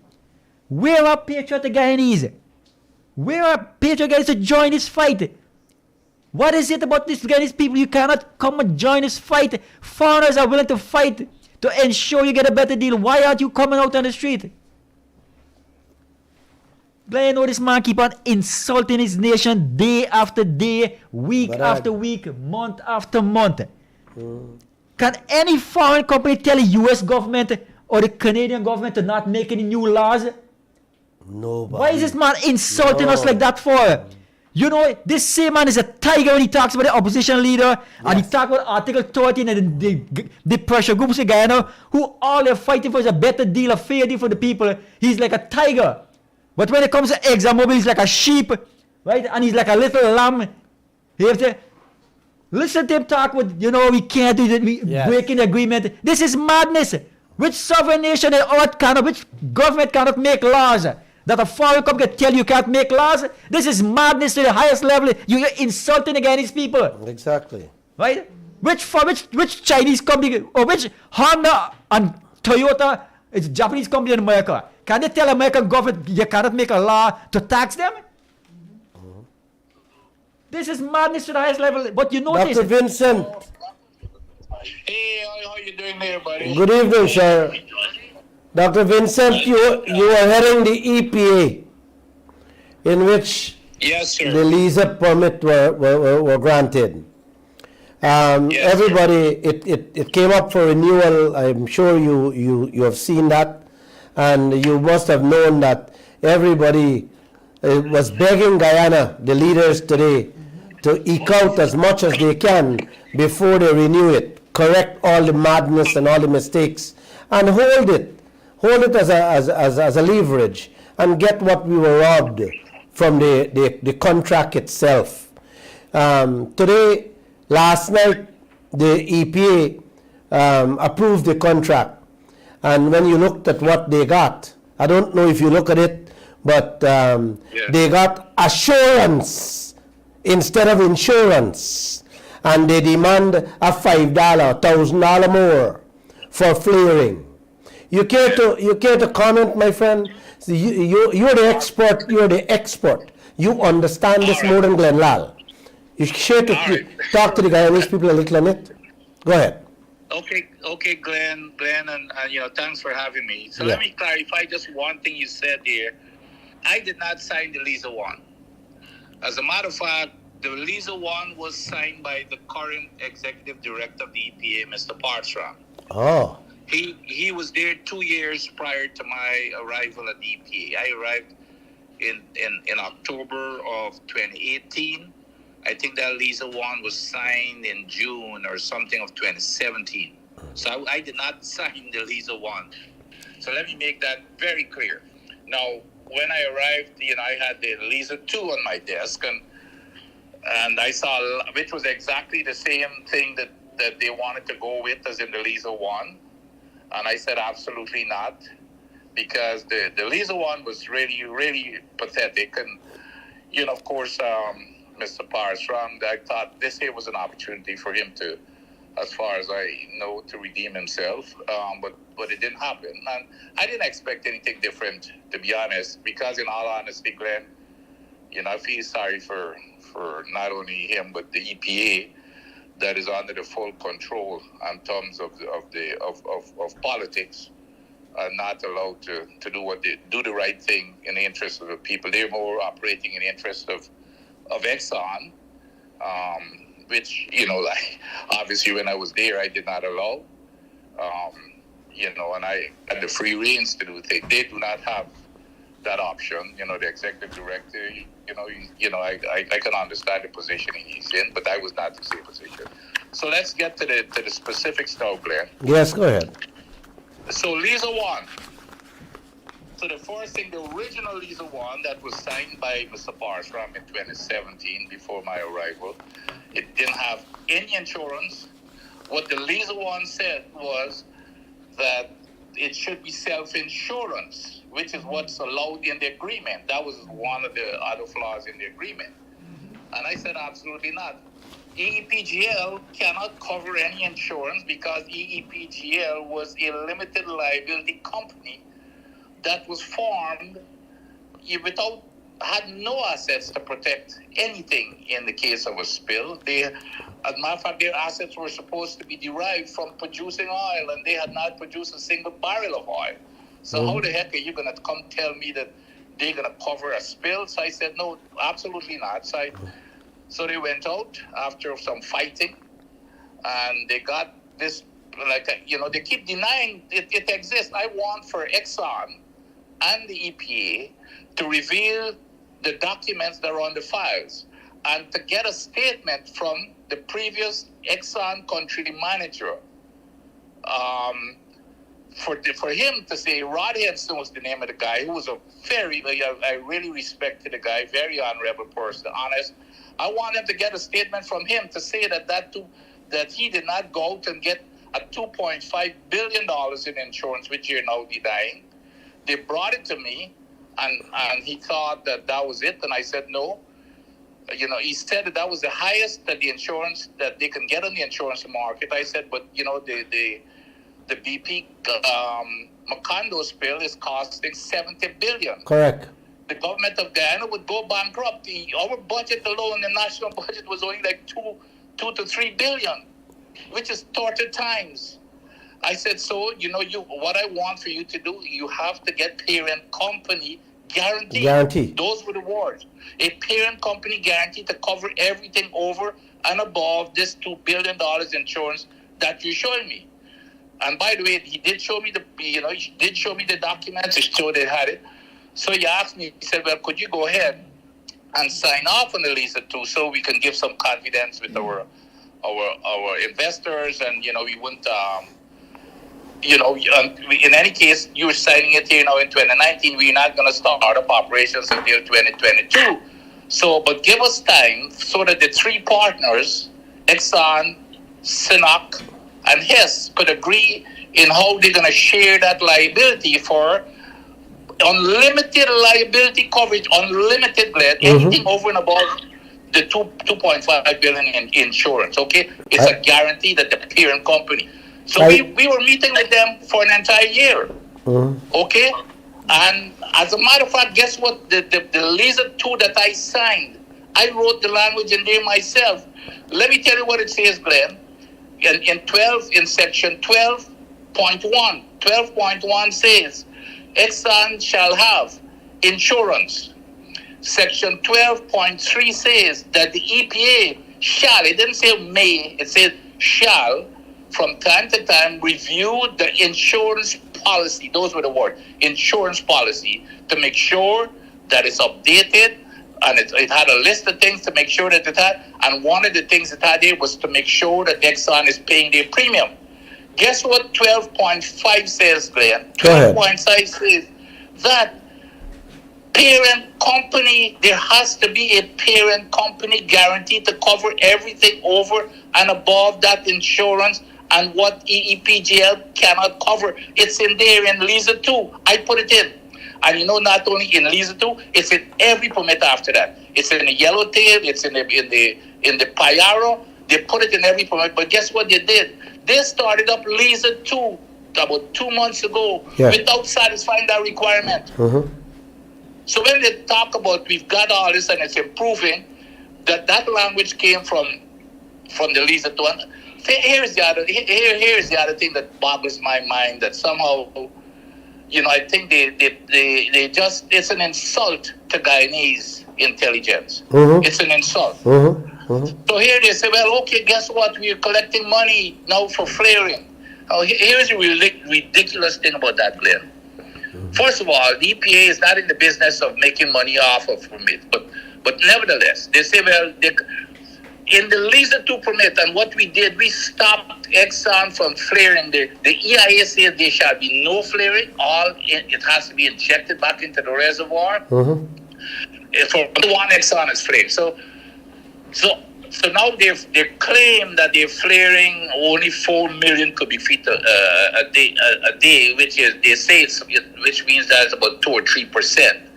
Where are patriotic Guyanese? Where are patriotic Guyanese to join this fight? What is it about these Guyanese people? You cannot come and join this fight. Foreigners are willing to fight to ensure you get a better deal. Why aren't you coming out on the street? Glad you know this man keep on insulting his nation day after day, week after week, month after month. Can any foreign company tell the US government or the Canadian government to not make any new laws? Nobody. Why is this man insulting us like that for? You know, this same man is a tiger when he talks about the opposition leader, and he talks about Article 13 and the pressure groups in Guyana, who all they're fighting for is a better deal, a fair deal for the people. He's like a tiger. But when it comes to ExxonMobil, he's like a sheep, right? And he's like a little lamb. You have to listen to him talk with, you know, we can't do that, breaking the agreement. This is madness. Which sovereign nation on earth which government cannot make laws? That a foreign company can tell you can't make laws? This is madness to the highest level. You're insulting against these people. Exactly. Right? Which Chinese company, or which Honda and Toyota, it's a Japanese company in America. Can they tell American government you cannot make a law to tax them? This is madness to the highest level. But you notice... Dr. Vincent. Hey, how you doing there, buddy? Good evening, sir. Dr. Vincent, you are heading the EPA, in which Yes, sir. the Lisa permit were granted. Yes, Everybody, it came up for renewal. I'm sure you have seen that, and you must have known that everybody was begging Guyana, the leaders today, to eke out as much as they can before they renew it, correct all the madness and all the mistakes, and hold it as a leverage, and get what we were robbed from the contract itself. Today, last night, the EPA approved the contract, and when you looked at what they got, I don't know if you look at it, but they got assurance instead of insurance, and they demand a $5, $1,000 more for flaring. You care to comment, my friend? So you're the expert. You're the expert. You understand this more than Glenn Lall. You share to talk to the Guyanese people a little on it. Go ahead. Okay, Glenn, and thanks for having me. So Yeah. let me clarify just one thing you said there. I did not sign the Lisa 1. As a matter of fact, the Lisa 1 was signed by the current executive director of the EPA, Mr. Parshram. Oh. He was there 2 years prior to my arrival at the EPA. I arrived in October of 2018. I think that Lisa 1 was signed in June or something of 2017. So I did not sign the Lisa 1. So let me make that very clear. Now, when I arrived, I had the Lisa 2 on my desk, and I saw, which was exactly the same thing that they wanted to go with as in the Lisa 1. And I said, absolutely not, because the Lisa 1 was really, really pathetic. And, of course, Mr. Parshram, I thought this here was an opportunity for him to, as far as I know, to redeem himself. But it didn't happen. And I didn't expect anything different, to be honest, because in all honesty, Glenn, I feel sorry for not only him, but the EPA that is under the full control in terms of politics, and not allowed to do the right thing in the interest of the people. They're more operating in the interest of Exxon, which, obviously when I was there, I did not allow, and I had the free reins to do things. They do not have that option. The executive director, I can understand the position he's in, but I was not in the same position. So let's get to the specifics now, Glenn. Yes, go ahead. So Lisa 1. So the first thing, the original Lisa 1 that was signed by Mr. Parshram in 2017 before my arrival, it didn't have any insurance. What the Lisa 1 said was that it should be self-insurance, which is what's allowed in the agreement. That was one of the other flaws in the agreement. And I said, absolutely not. EEPGL cannot cover any insurance because EEPGL was a limited liability company that was formed had no assets to protect anything in the case of a spill. As a matter of fact, their assets were supposed to be derived from producing oil, and they had not produced a single barrel of oil. So how the heck are you going to come tell me that they're going to cover a spill? So I said, no, absolutely not. So they went out after some fighting, and they got this, they keep denying it exists. I want for Exxon and the EPA to reveal the documents that are on the files, and to get a statement from the previous Exxon country manager, for him to say, Rod Henson was the name of the guy, who was I really respected the guy, very honorable person, honest. I want him to get a statement from him to say that he did not go out and get a $2.5 billion in insurance, which you're now denying. They brought it to me, and he thought that was it, and I said no. He said that was the highest that the insurance that they can get on the insurance market. I said, but the BP Macondo spill is costing $70 billion. Correct. The government of Guyana would go bankrupt. Our budget alone, the national budget, was only like $2 to $3 billion, which is 30 times. I said, so, what I want for you to do, you have to get parent company guarantee. Those were the words. A parent company guarantee to cover everything over and above this $2 billion insurance that you're showing me. And by the way, he did show me the documents to show they had it. So he asked me, he said, well, could you go ahead and sign off on the Lisa 2 so we can give some confidence with our investors, and, we wouldn't, in any case, you're signing it here now in 2019. We're not going to start up operations until 2022. So, but give us time so that the three partners, Exxon, Sinnock, and Hess, could agree in how they're going to share that liability for unlimited liability coverage, unlimited, Glenn, anything over and above the 2.5 billion in insurance. Okay, it's a guarantee that the parent company. So we were meeting with them for an entire year. Okay, and as a matter of fact, guess what? The Lisa 2 that I signed, I wrote the language in there myself. Let me tell you what it says, Glenn. In section 12.1, 12.1 says, Exxon shall have insurance. Section 12.3 says that the EPA shall, it didn't say may, it said shall, from time to time review the insurance policy. Those were the words, insurance policy, to make sure that it's updated. And it had a list of things to make sure that it had. And one of the things it had there was to make sure that Exxon is paying their premium. Guess what 12.5 says, Glenn? 12.5 says that parent company, there has to be a parent company guaranteed to cover everything over and above that insurance and what EEPGL cannot cover. It's in there in Lisa 2. I put it in. And not only in Lisa 2, it's in every permit after that. It's in the Yellowtail, it's in the Payaro. They put it in every permit. But guess what they did? They started up Lisa 2 about 2 months ago without satisfying that requirement. So when they talk about we've got all this and it's improving, that language came from the Lisa 2. Here's the other thing that boggles my mind, that somehow, I think they just, it's an insult to Guyanese intelligence. It's an insult. So here they say, well, okay, guess what? We're collecting money now for flaring. Here's a ridiculous thing about that, Glenn. First of all, the EPA is not in the business of making money off of permit, but nevertheless, they say, well, in the Lisa 2 permit, and what we did, we stopped Exxon from flaring. The EIA says there shall be no flaring. It has to be injected back into the reservoir. For one, Exxon is flaring. So now they claim that they're flaring only 4 million cubic feet a day, which means that it's about 2 or 3%.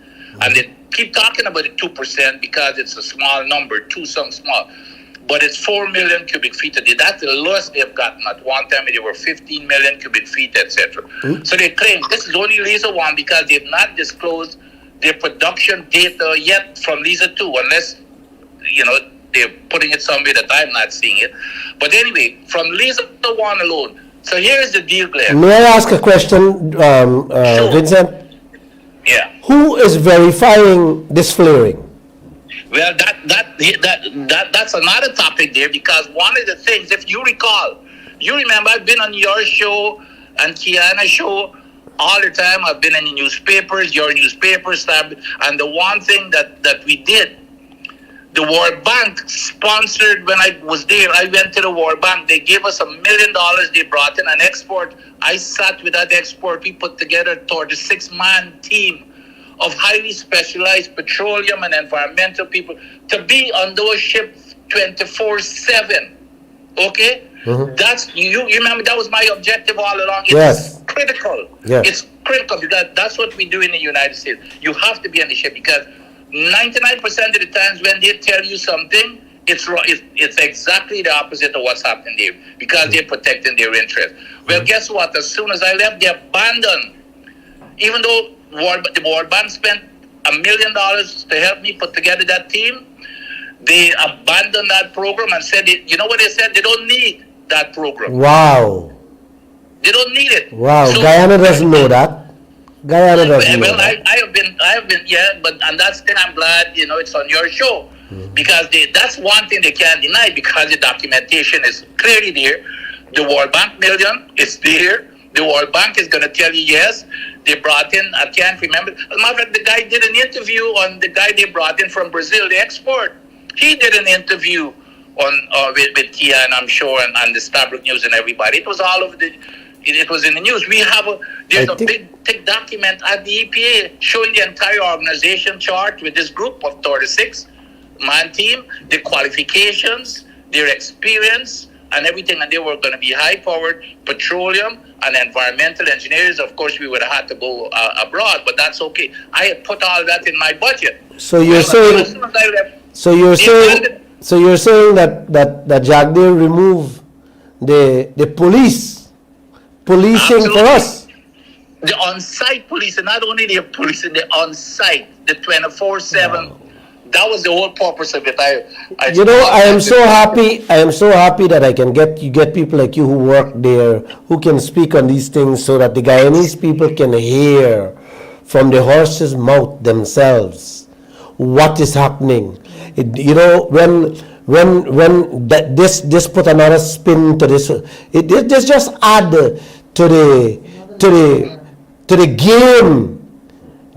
And they keep talking about the 2% because it's a small number, small. But it's 4 million cubic feet a day. That's the lowest they've gotten. At one time, they were 15 million cubic feet, etc. So they claim this is only Lisa 1 because they've not disclosed their production data yet from Lisa 2, unless, they're putting it somewhere that I'm not seeing it. But anyway, from Lisa 1 alone. So here's the deal, Glenn. May I ask a question, Sure. Vincent? Yeah. Who is verifying this flaring? Well, that's another topic there, because one of the things, if you recall, you remember I've been on your show and Kiana's show all the time. I've been in the newspapers, your newspapers, and the one thing that we did, the World Bank sponsored, when I was there, I went to the World Bank. They gave us $1 million. They brought in an expert. I sat with that expert. We put together toward a 6-man team of highly specialized petroleum and environmental people to be on those ships 24/7. Okay? That's you remember that was my objective all along. It's critical. It's critical because that's what we do in the United States. You have to be on the ship because 99% of the times when they tell you something, it's exactly the opposite of what's happening there because they're protecting their interest. Well, guess what? As soon as I left, they abandoned. Even though the World Bank spent $1 million to help me put together that team, they abandoned that program and said, you know what they said? They don't need that program. Wow. They don't need it. Wow. So, Guyana doesn't know that. Guyana doesn't know that. I have been, and that's then I'm glad, it's on your show. Because that's one thing they can't deny because the documentation is clearly there. The World Bank million is there. The World Bank is going to tell you yes. They brought in, I can't remember. As a matter of fact, the guy did an interview on the guy they brought in from Brazil, the export. He did an interview on with Kia, and I'm sure, and the Stabrook News and everybody. It was all over it was in the news. There's a big thick document at the EPA showing the entire organization chart with this group of 36-man team, the qualifications, their experience, and everything. And they were going to be high-powered petroleum and environmental engineers. Of course, we would have had to go abroad, but that's okay. I had put all that in my budget. So you're saying, as soon as I left, so you're saying that Jagdeo remove the policing Absolutely. for us. The on-site police, and not only the police, the on-site, the 24/7. That was the whole purpose of it. I am so happy. I am so happy that I can get people like you who work there, who can speak on these things, so that the Guyanese people can hear from the horse's mouth themselves what is happening. When this put another spin to this, this just add to the game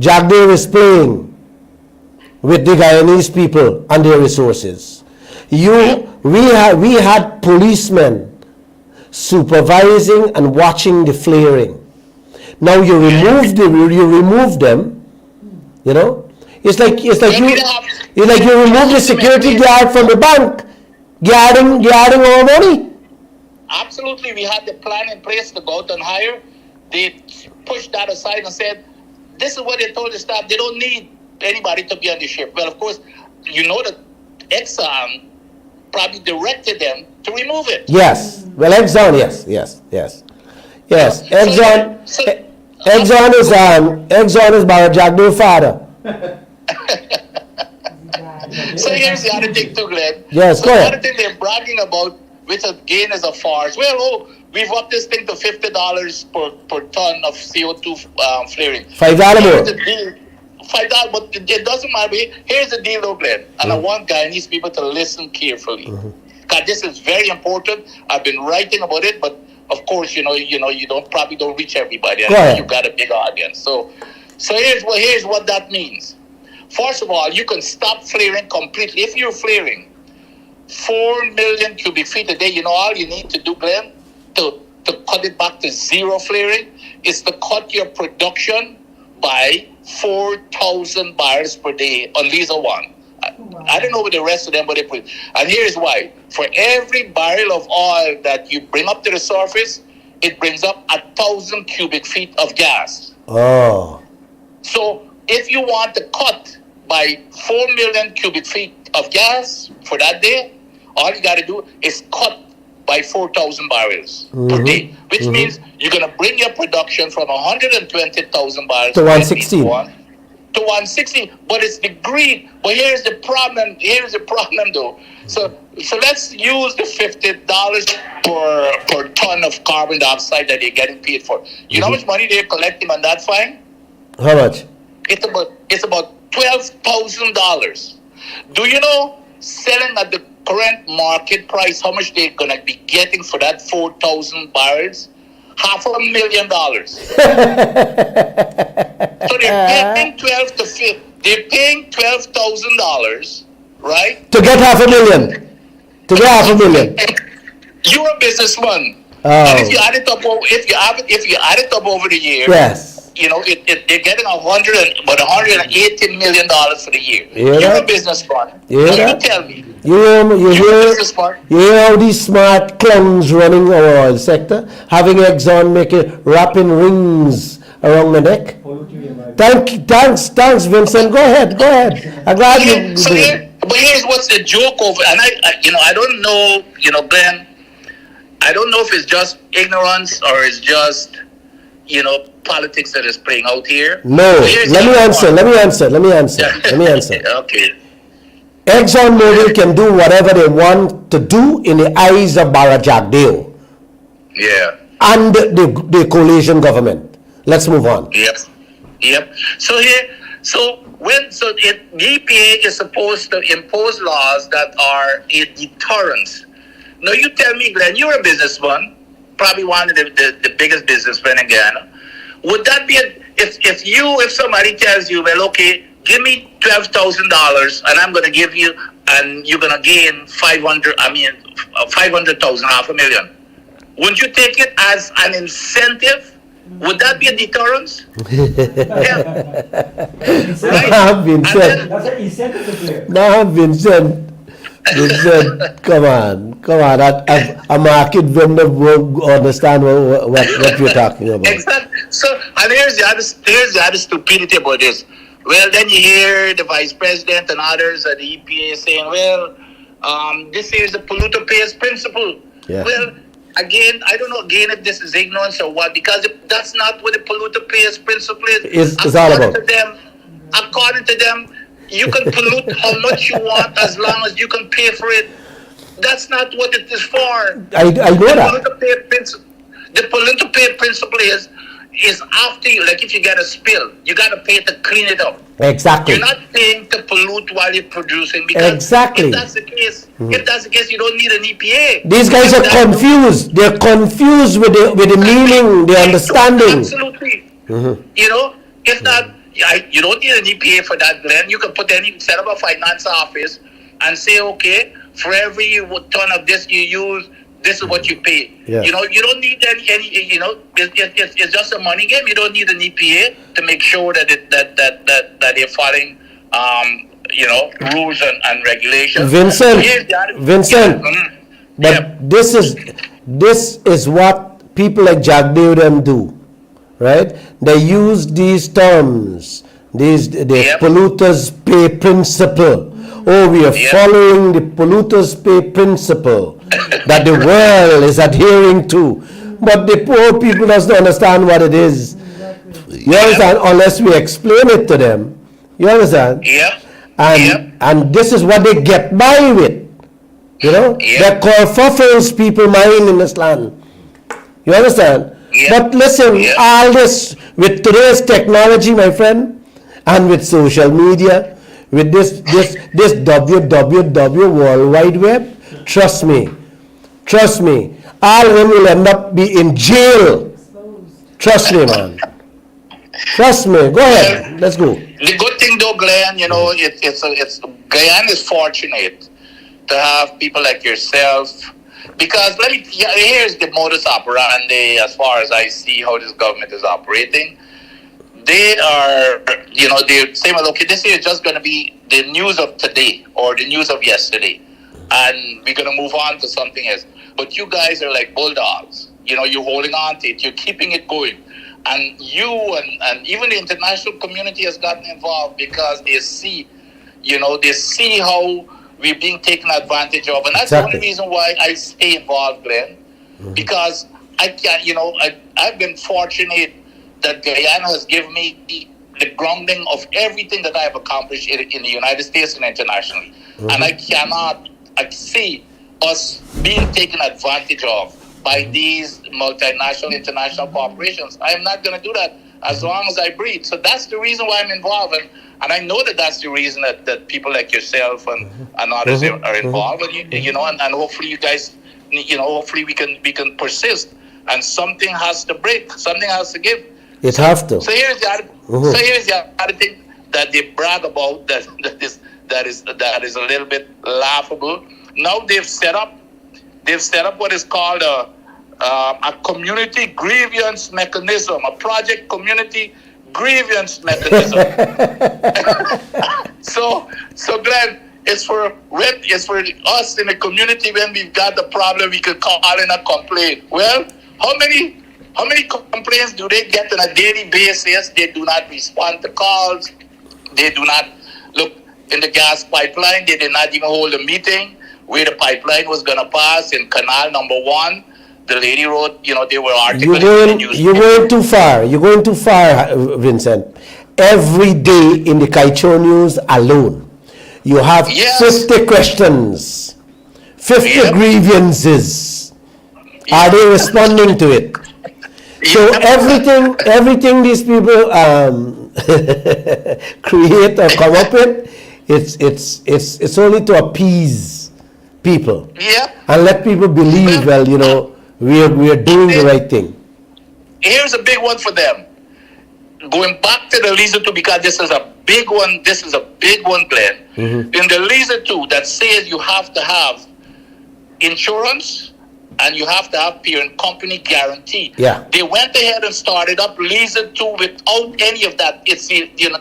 Jagdeo is playing with the Guyanese people and their resources. We had policemen supervising and watching the flaring. Now you remove them. It's like you remove the security guard from the bank, guarding our money. Absolutely, we had the plan in place to go out and hire. They pushed that aside and said, "This is what they told the staff. They don't need anybody to be on the ship." Well, of course, that Exxon probably directed them to remove it. Yes. Well, Exxon, yes. Exxon is Barra Jagdeo's father. So here's the other thing too, Glenn. Yes, so go the ahead. other thing they're bragging about, which again is a farce. Well, we've upped this thing to $50 per ton of CO2 flaring. $5 Here's more. the deal. $5, but it doesn't matter. Here's the deal, though, Glenn, and I want Guyanese people to listen carefully, because this is very important. I've been writing about it, but of course, you probably don't reach everybody. Go ahead. You've got a big audience. So here's what that means. First of all, you can stop flaring completely. If you're flaring 4 million cubic feet a day, all you need to do, Glenn, to cut it back to zero flaring is to cut your production by 4,000 barrels per day on Lisa 1. I don't know what the rest of them, but they put. And here's why. For every barrel of oil that you bring up to the surface, it brings up 1,000 cubic feet of gas. Oh. So if you want to cut by 4 million cubic feet of gas for that day, all you got to do is cut by 4,000 barrels per day, which means you're going to bring your production from 120,000 barrels to 116. To 160, but it's the greed. But here's the problem. Though. So let's use the $50 per ton of carbon dioxide that they're getting paid for. You know how much money they're collecting on that fine? How much? It's about $12,000. Do you know, selling at the current market price, how much they're gonna be getting for that 4,000 barrels? $500,000. So they're paying $12,000, right? To get $500,000. You're a businessman. Oh. And if you add it up over the year, Yes. they're getting about $180 million for the year. You're a businessman. You hear You that? tell me. You hear how these smart clowns running our oil sector, having Exxon wrapping rings around the neck? Thanks, Vincent. Go ahead. I'm glad you. But here's what's the joke over, and I don't know, Glenn, I don't know if it's just ignorance or it's just, politics that is playing out here. No, let me answer. Okay. ExxonMobil can do whatever they want to do in the eyes of Barra Jagdeo Yeah. and the coalition government. Let's move on. Yep. So the EPA is supposed to impose laws that are a deterrent. Now you tell me, Glenn, you're a businessman. probably one of the biggest businessmen in Guyana. Would that be if somebody tells you, well, okay, give me $12,000 and I'm going to give you, and you're going to gain 500,000, $500,000, wouldn't you take it as an incentive? Would that be a deterrence? Yeah. Now, Vincent. That's an incentive to play. Now, Vincent. Vincent, come on. A market vendor won't understand what you're talking about. Exactly. So, and here's the other stupidity about this. Well, then you hear the vice president and others at the EPA saying, well, this is the polluter pays principle. Yeah. Well, again, I don't know if this is ignorance or what, because that's not what the polluter pays principle is. It's all about. According to them, you can pollute how much you want as long as you can pay for it. That's not what it is for. I know that. The polluter pay principle is after you, like if you get a spill, you got to pay to clean it up. Exactly. You're not paying to pollute while you're producing, because Exactly. if that's the case, you don't need an EPA. These guys are confused. They're confused with the meaning, the understanding. Absolutely. You know, if not, you don't need an EPA for that, Glenn. You can set up a finance office and say, okay, for every ton of this you use, this is what you pay. Yeah. You know, you don't need any it's just a money game. You don't need an EPA to make sure that they're following rules and regulations. Vincent, but Yeah. this is what people like Jagdeo them do, right? They use these terms, the polluters pay principle. Oh, we are following the polluters pay principle that the world is adhering to. But the poor people doesn't understand what it is. You understand? Unless we explain it to them. You understand? Yeah. And this is what they get by with. You know? They call fulfills people mind in this land. You understand? But listen, all this with today's technology, my friend, and with social media, with this www World Wide Web, trust me, all of them will end up be in jail. Trust me, man. Trust me. Go ahead. Let's go. The good thing, though, Glenn, you know, Guyana is fortunate to have people like yourself, because here's the modus operandi as far as I see how this government is operating. They are, they're saying, well, okay, this is just going to be the news of today or the news of yesterday, and we're going to move on to something else. But you guys are like bulldogs. You know, you're holding on to it. You're keeping it going. And you and even the international community has gotten involved because they see how we're being taken advantage of. And that's the only reason why I stay involved, Glenn, because I've been fortunate that Guyana has given me the grounding of everything that I have accomplished in the United States and internationally. And I cannot see us being taken advantage of by these multinational, international corporations. I am not going to do that as long as I breathe. So that's the reason why I'm involved. And I know that's the reason that people like yourself and others are involved. And hopefully you guys, hopefully we can persist. And something has to break. Something has to give. It has to. So here's the other thing that they brag about that is a little bit laughable. Now they've set up what is called a community grievance mechanism, a project community grievance mechanism. So Glenn, it's for us in the community. When we've got the problem, we can call in a complaint. Well, how many complaints do they get on a daily basis? They do not respond to calls. They do not look in the gas pipeline. They did not even hold a meeting where the pipeline was going to pass in canal number 1. The lady wrote, they were articles in the newspaper. You're going too far. You're going too far, Vincent. Every day in the Kaieteur news alone, you have 50 questions, 50 grievances. Are they responding to it? So everything these people create or come up with, it's only to appease people and let people believe, we are doing the right thing. Here's a big one for them. Going back to the Lisa 2, because this is a big one, Glenn. In the Lisa 2 that says you have to have insurance and you have to have parent company guarantee. Yeah. They went ahead and started up Lisa 2 without any of that. It's,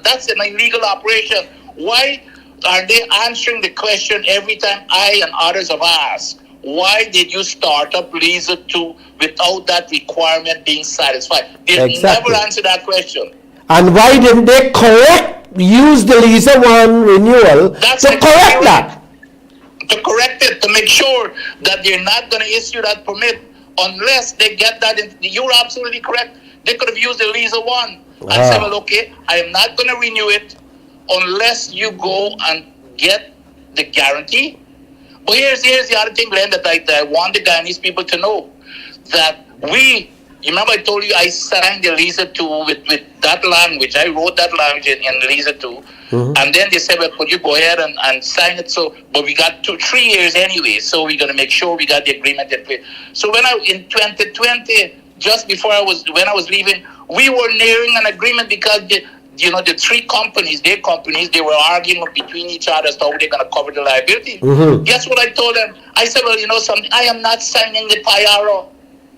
that's an illegal operation. Why are they answering the question every time I and others have asked? Why did you start up Lisa 2 without that requirement being satisfied? They Exactly. never answered that question. And why didn't they use the Lisa 1 renewal That's to the correct theory. that? To correct it, to make sure that they're not going to issue that permit unless they get that. You're absolutely correct. They could have used the Lisa 1 and said, well, okay, I am not going to renew it unless you go and get the guarantee. But here's the other thing, Glenn, that I want the Guyanese people to know. That you remember I told you I signed the Lisa 2 with that language. I wrote that language in Lisa 2. And then they said, well, could you go ahead and sign it? So, but we got 3 years anyway, so we're going to make sure we got the agreement in place. So in 2020, just before when I was leaving, we were nearing an agreement because the 3 companies, they were arguing between each other as to how they're going to cover the liability. Guess what I told them? I said, well, something, I am not signing the PIRO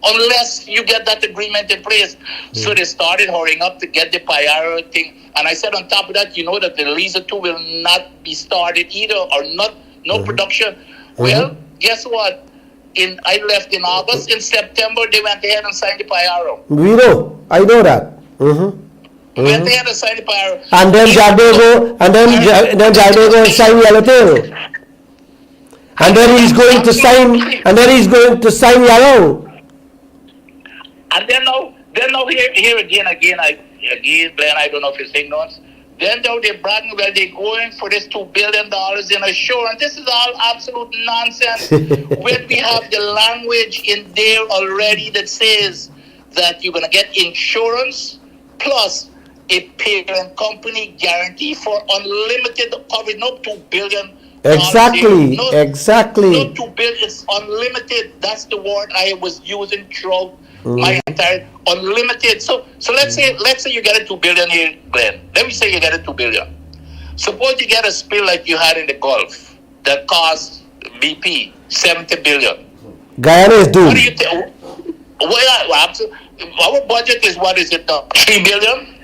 unless you get that agreement in place. So they started hurrying up to get the PIRO thing. And I said on top of that, that the Lisa 2 will not be started either, or no production. Well, guess what? I left in August. In September, they went ahead and signed the PIRO. I know that. Went ahead and signed the PIRO. And then Jagdeo sign Yellow. And then he's going to sign Yellow. And then now here again, Glenn, I don't know if it's ignorance. Then now they're bragging, well, they're going for this $2 billion in assurance. This is all absolute nonsense. When we have the language in there already that says that you're going to get insurance plus a parent company guarantee for unlimited coverage, no $2 billion. Exactly. No $2 billion, it's unlimited. That's the word I was using throughout my entire unlimited. So let's say you get a $2 billion here, Glenn. Let me say you get a $2 billion. Suppose you get a spill like you had in the Gulf that cost BP $70 billion. Guyana is doomed. What do you think? Well, our budget is, what is it now? $3 billion?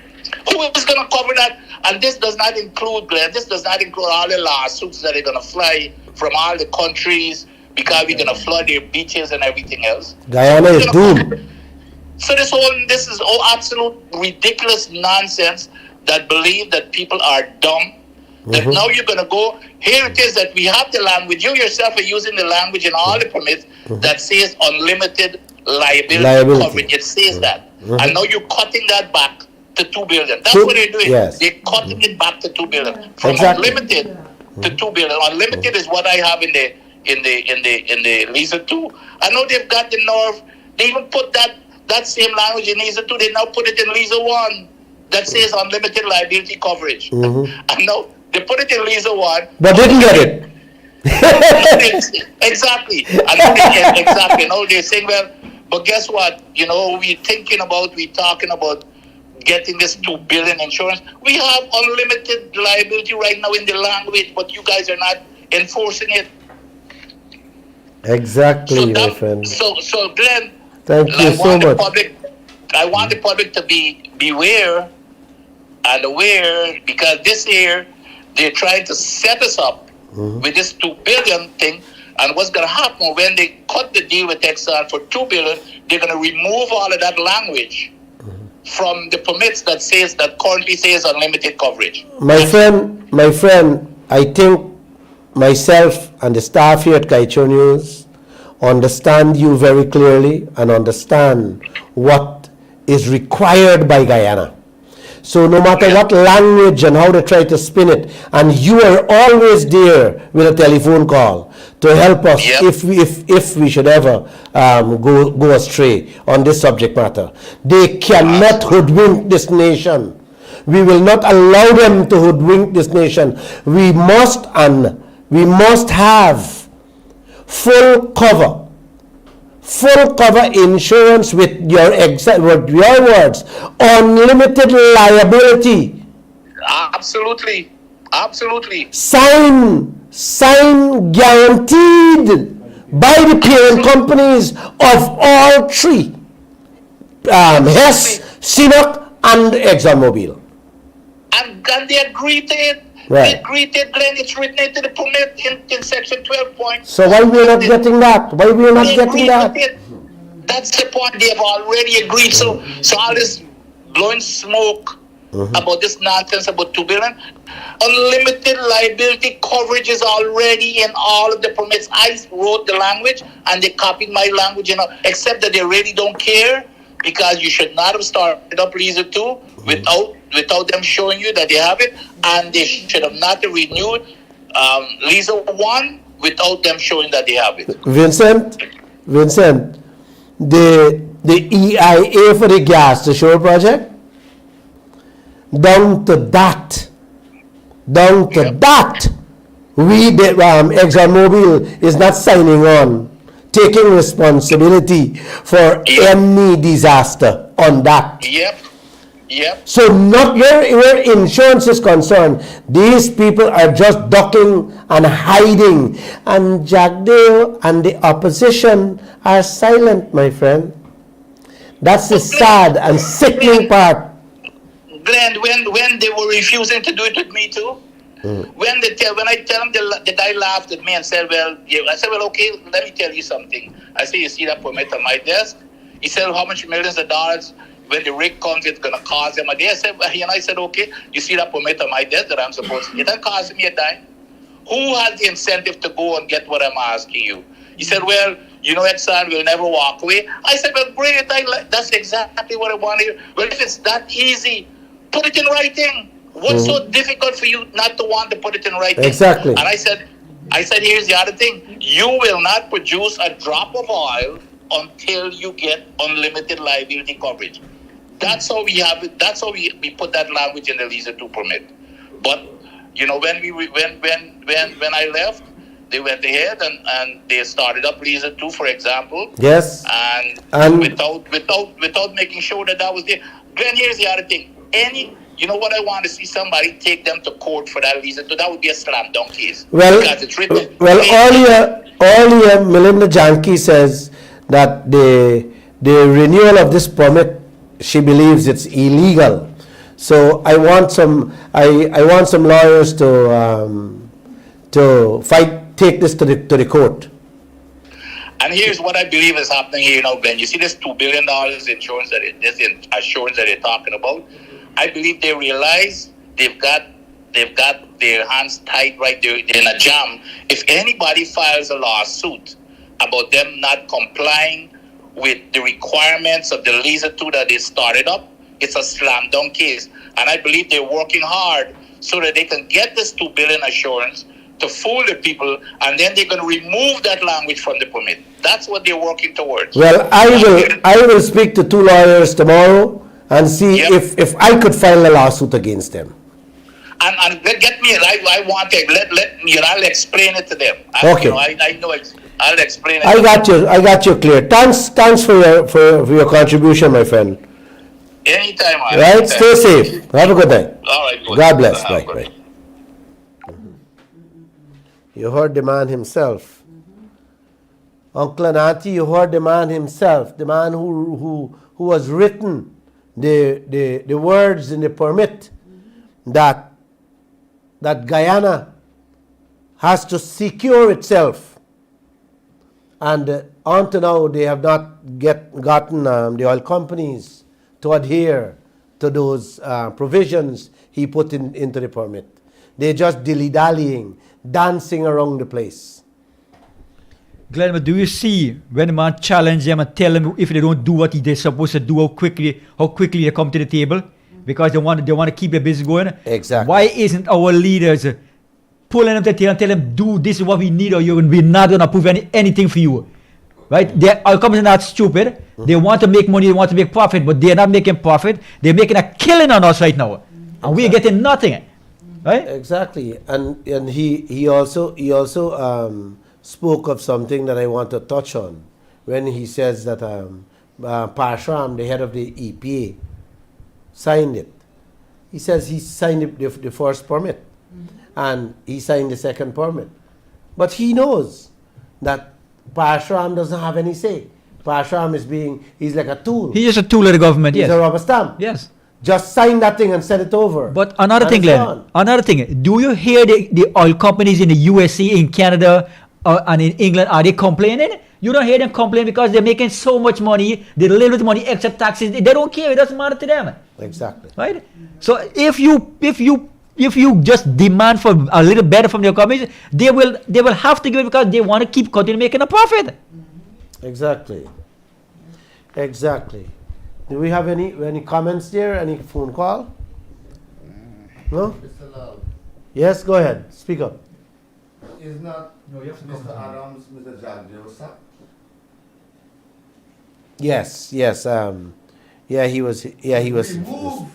Who is going to cover that? And this does not include, Glenn, all the lawsuits that are going to fly from all the countries because we're going to flood their beaches and everything else. Guyana is doomed. So this is all absolute ridiculous nonsense that believe that people are dumb. That now you're going to go, here it is that we have the language, you yourself are using the language in all the permits that says unlimited liability coverage. It says that. And now you're cutting that back to $2 billion. That's what they're doing. Yes. They're cutting it back to $2 billion. From Exactly. unlimited to $2 billion. Unlimited is what I have in the Lisa 2. I know they've got the nerve. They even put that same language in Lisa 2. They now put it in Lisa 1 that says unlimited liability coverage. And now they put it in Lisa 1. But didn't get it. Exactly. And now they're saying, well, but guess what? We're talking about getting this $2 billion insurance. We have unlimited liability right now in the language, but you guys are not enforcing it. Exactly, my friend. So Glenn, Thank you so much. I want the public to be beware and aware, because this year they're trying to set us up with this $2 billion thing. And what's going to happen when they cut the deal with Exxon for $2 billion? They're going to remove all of that language from the permits that currently says unlimited coverage. My friend, I think myself and the staff here at Kaieteur News understand you very clearly and understand what is required by Guyana. So no matter what language and how they try to spin it, and you are always there with a telephone call to help us if we should ever go astray on this subject matter. They cannot hoodwink this nation. We will not allow them to hoodwink this nation. We must have full cover full cover insurance with with your words, unlimited liability. Absolutely. Absolutely. Sign guaranteed by the parent companies of all three, Hess, Sinnock, and ExxonMobil. And they agreed to it. Right. They agreed to it, Glenn. It's written into the permit in section 12 point. So why we're not getting that? Why we're not They getting agreed that? with it. That's the point. They have already agreed. So all this blowing smoke about this nonsense about 2 billion. Unlimited liability coverage is already in all of the permits. I wrote the language and they copied my language, except that they really don't care, because you should not have started up Lisa 2 without them showing you that they have it, and they should have not renewed Lisa 1 without them showing that they have it. Vincent, the EIA for the gas to shore project, down to that, we, the ExxonMobil, is not signing on, taking responsibility for any disaster on that. Yep. So not where insurance is concerned, these people are just ducking and hiding, and Jagdeo and the opposition are silent, my friend. That's the sad and sickening part. Glenn, when they were refusing to do it with me too, when I tell them, the guy laughed at me and said, well, okay, let me tell you something. I said, you see that permit on my desk? He said, how much millions of dollars when the rig comes, it's going to cost them a day. I said, okay, you see that permit on my desk that I'm supposed to get? That cost me a dime. Who has the incentive to go and get what I'm asking you? He said, well, Exxon will never walk away. I said, well, great, that's exactly what I want to hear. Well, if it's that easy, put it in writing. What's so difficult for you not to want to put it in writing? Exactly. And I said, here's the other thing. You will not produce a drop of oil until you get unlimited liability coverage. That's how we have it. That's how we put that language in the Lisa 2 permit. But when I left, they went ahead and they started up Lisa 2, for example. Yes. And without making sure that was there. Glenn, here's the other thing. What I want to see somebody take them to court for that Lisa 2. That would be a slam dunk case. Because it's written. Earlier, Melinda Janke says that the renewal of this permit, she believes it's illegal. So I want some lawyers to take this to the court. And here's what I believe is happening here now, Ben. You see this $2 billion insurance assurance that they're talking about? I believe they realize they've got their hands tied right there. They're in a jam. If anybody files a lawsuit about them not complying with the requirements of the Lisa 2 that they started up, it's a slam dunk case. And I believe they're working hard so that they can get this $2 billion assurance to fool the people, and then they're going to remove that language from the permit. That's what they're working towards. Well, I will speak to 2 lawyers tomorrow and see if I could file a lawsuit against them. And get me. I want to I'll explain it to them. Okay. I know. I'll explain it. I got you clear. Thanks for your contribution, my friend. Anytime. Right. Stay safe. Have a good night. All right. Good. God bless. Bye. You heard the man himself. Uncle and Auntie, you heard the man himself, the man who has written the words in the permit that Guyana has to secure itself. And until now, they have not gotten the oil companies to adhere to those provisions he put into the permit. They're just dilly-dallying, dancing around the place. Glenn, but do you see when the man challenge them and tell them if they don't do what they're supposed to do, how quickly they come to the table? Because they want to keep their business going. Exactly. Why isn't our leaders pulling them to the table and tell them, do this is what we need, or we're not going to approve anything for you? Right? Our companies are not stupid. They want to make money, they want to make profit, but they're not making profit. They're making a killing on us right now. And we're getting nothing. Right? Exactly. And he also spoke of something that I want to touch on. when he says that Parshram, the head of the EPA, signed it. He says he signed the first permit and he signed the second permit. But he knows that Parshram doesn't have any say. Parshram he's like a tool. He's just a tool of the government, He's yes. a rubber stamp. Yes. Just sign that thing and send it over. But another And thing, it's Glenn, gone. another thing, do you hear the oil companies in the USA, in Canada, and in England, are they complaining? You don't hear them complain because they're making so much money, they little bit money, extra taxes, they don't care, it doesn't matter to them. Exactly. Right? So if you just demand for a little better from their companies, they will have to give it because they want to continue making a profit. Exactly. Exactly. Do we have any comments there? Any phone call? No? Mr. Lall, Yes, go ahead. Speak up. is not Mr. Adams, Mr. Jagdeo sacked? Yes, yes. Yeah, he was. Removed.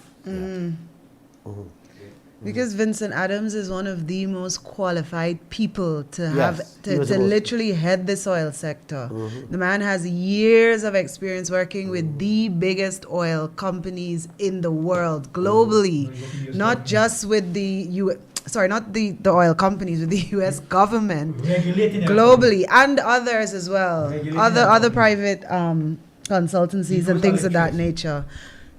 Because Vincent Adams is one of the most qualified people to have Yes, he was to the most- literally head this oil sector. The man has years of experience working with the biggest oil companies in the world globally, not just with not the oil companies, with the US government globally and others as well, other private consultancies and things of that nature.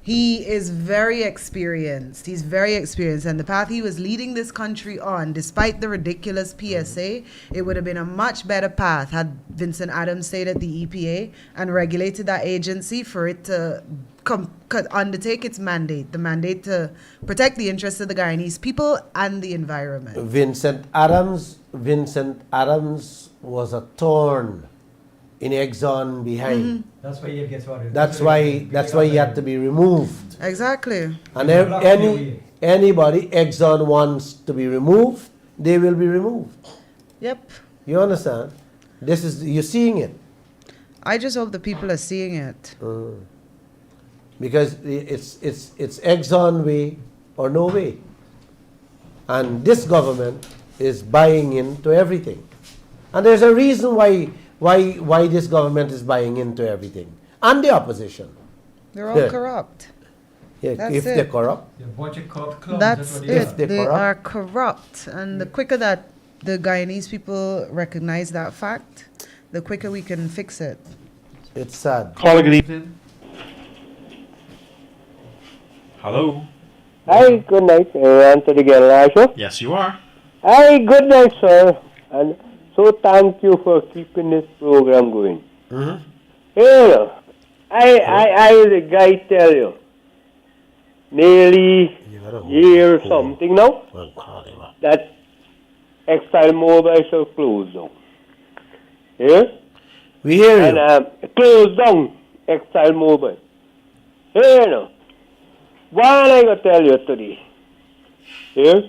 He is very experienced. He's very experienced. And the path he was leading this country on, despite the ridiculous PSA, it would have been a much better path had Vincent Adams stayed at the EPA and regulated that agency for it to undertake its mandate, the mandate to protect the interests of the Guyanese people and the environment. Vincent Adams was a thorn in Exxon behind. That's why he gets voted. That's why he had to be removed. Exactly. And anybody Exxon wants to be removed, they will be removed. Yep. You understand? You're seeing it. I just hope the people are seeing it. Because it's Exxon way or no way. And this government is buying into everything. And there's a reason why this government is buying into everything. And the opposition. They're all Yeah. corrupt. Yeah, That's if it. they're corrupt. They're a bunch of corrupt clowns. That's what they it. are. They're They corrupt. are corrupt. And the quicker that the Guyanese people recognize that fact, the quicker we can fix it. It's sad. Caller, good evening. Hello. Hi, good night. Anthony Show. Yes, you are. Hi, good night, sir. And so thank you for keeping this program going. Hey, I the guy tell you, nearly year something now, that Exile Mobile shall close down. Yeah? We hear you. And close down Exile Mobile. Hey, no. What I going to tell you today? Yeah?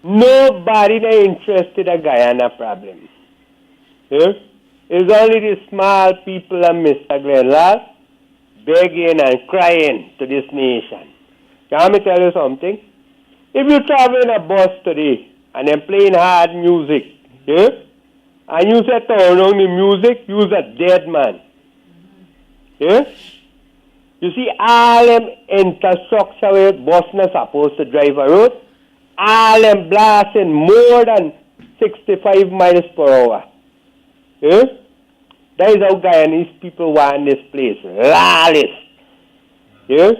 Nobody is interested in Guyana problem. Yeah? It's only the small people and Mr. Glenn Lall begging and crying to this nation. Can I tell you something? If you travel in a bus today and they're playing hard music, yeah? And you say turn on the music, you're a dead man. Yeah? You see, all them infrastructure where bus not supposed to drive a road, all them blasting more than 65 miles per hour. Yeah? That is how Guyanese people want this place. Lawless. Yeah?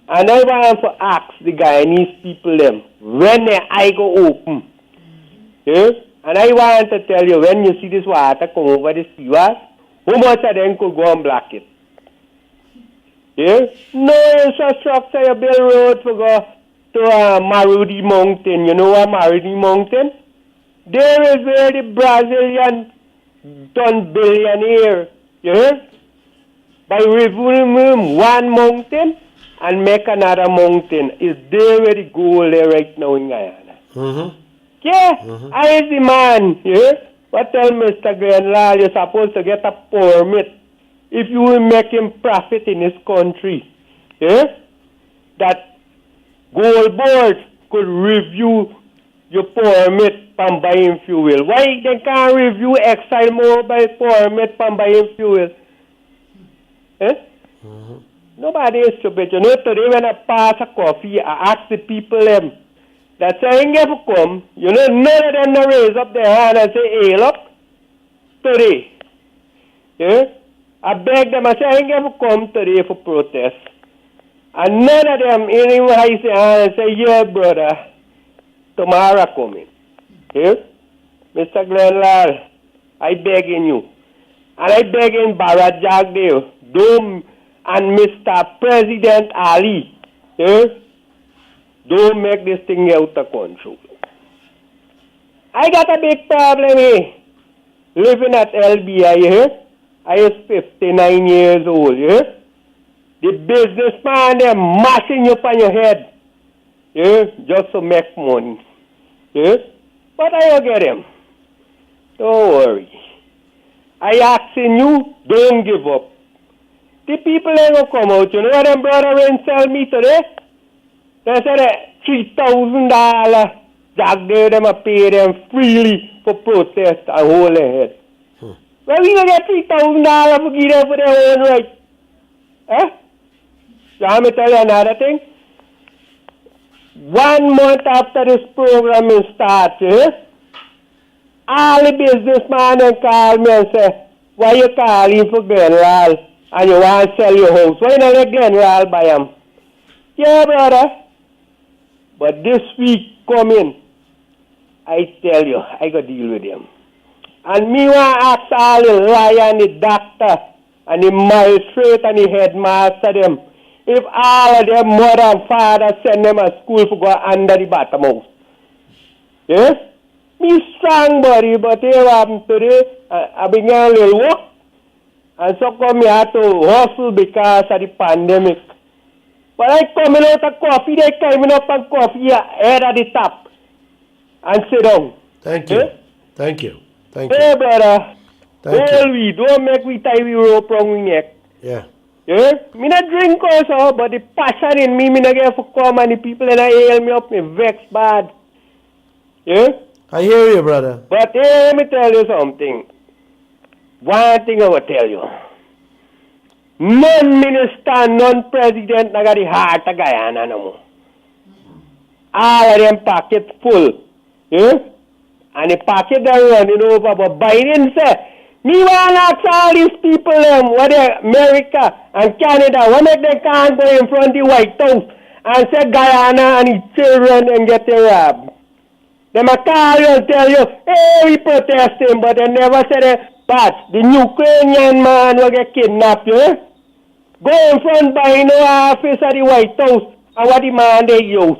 And I want to ask the Guyanese people them, when their eye go open. Yeah? And I want to tell you, when you see this water come over the seawall, how much of them could go and block it? Yeah? No infrastructure, you build road to go to Marudi Mountain. You know what Marudi Mountain? There is where the Brazilian done billionaire. You hear? By removing one mountain and make another mountain. Is there where the gold there right now in Guyana? Yeah, I is the man. You hear? What tell Mr. Glenn Lall, you're supposed to get a permit if you will make him profit in this country. Yeah? That gold board could review your permit from buying fuel. Why they can't review Exile mobile permit from buying fuel? Eh? Nobody is stupid. You know, today when I pass a coffee, I ask the people them that saying if come, you know, none of them raise up their hand and say, hey, look, today. Yeah? I beg them, I say, I ain't ever come today for protest. And none of them even raise their hand and say, yeah, brother, tomorrow coming. Yeah? Mr. Lall, I begging you. And I begging Bharat Jagdeo, and Mr. President Ali, yeah? Don't make this thing out of control. I got a big problem here. Living at LBI here. I is 59 years old, yeah? The businessman, they're mashing you on your head, yeah? Just to make money, yeah? But I will get him. Don't worry. I asking you, don't give up. The people ain't gonna come out. You know what them brother and tell me today? They said $3,000 Jagdeo them a pay them freely for protest and hold their head. Where we gonna get $3,000 for give them for their own right? Eh? You want me to tell you another thing? 1 month after this program is started, all the businessmen call me and say, why you calling for Lall and you want to sell your house? Why not let Lall buy them? Yeah, brother. But this week coming, I tell you, I got to deal with them. And me want to ask all the lawyer and the doctor and the magistrate and the headmaster them, if all of them mother and father send them to school for go under the bottom house. Yeah? Me strong body, but here I'm today, I began a little work. And so come here to hustle because of the pandemic. But I coming out of coffee, they coming up on coffee head at the top. And sit down. Thank you. Yeah? Thank you. Thank Hey, you. brother. Thank Hold you. we. Don't make we tie we rope around we neck. Yeah. Yeah? Me not drink also, but the passion in me not get for come and the people and I hail me up, me vex bad. Yeah? I hear you, brother. But hey, let me tell you something. One thing I will tell you. None minister, none president not got the heart of Guyana no more. All of them pockets full. Yeah? And the pocket they're running over. But Biden said, me want to ask all these people, what America and Canada, when they can't go in front of the White House and say Guyana and its children and get their robbed. They might call you and tell you, hey, we protesting, but they never said, but the Ukrainian man will get kidnapped, yeah? Go in front by no office of the White House and what the man they use.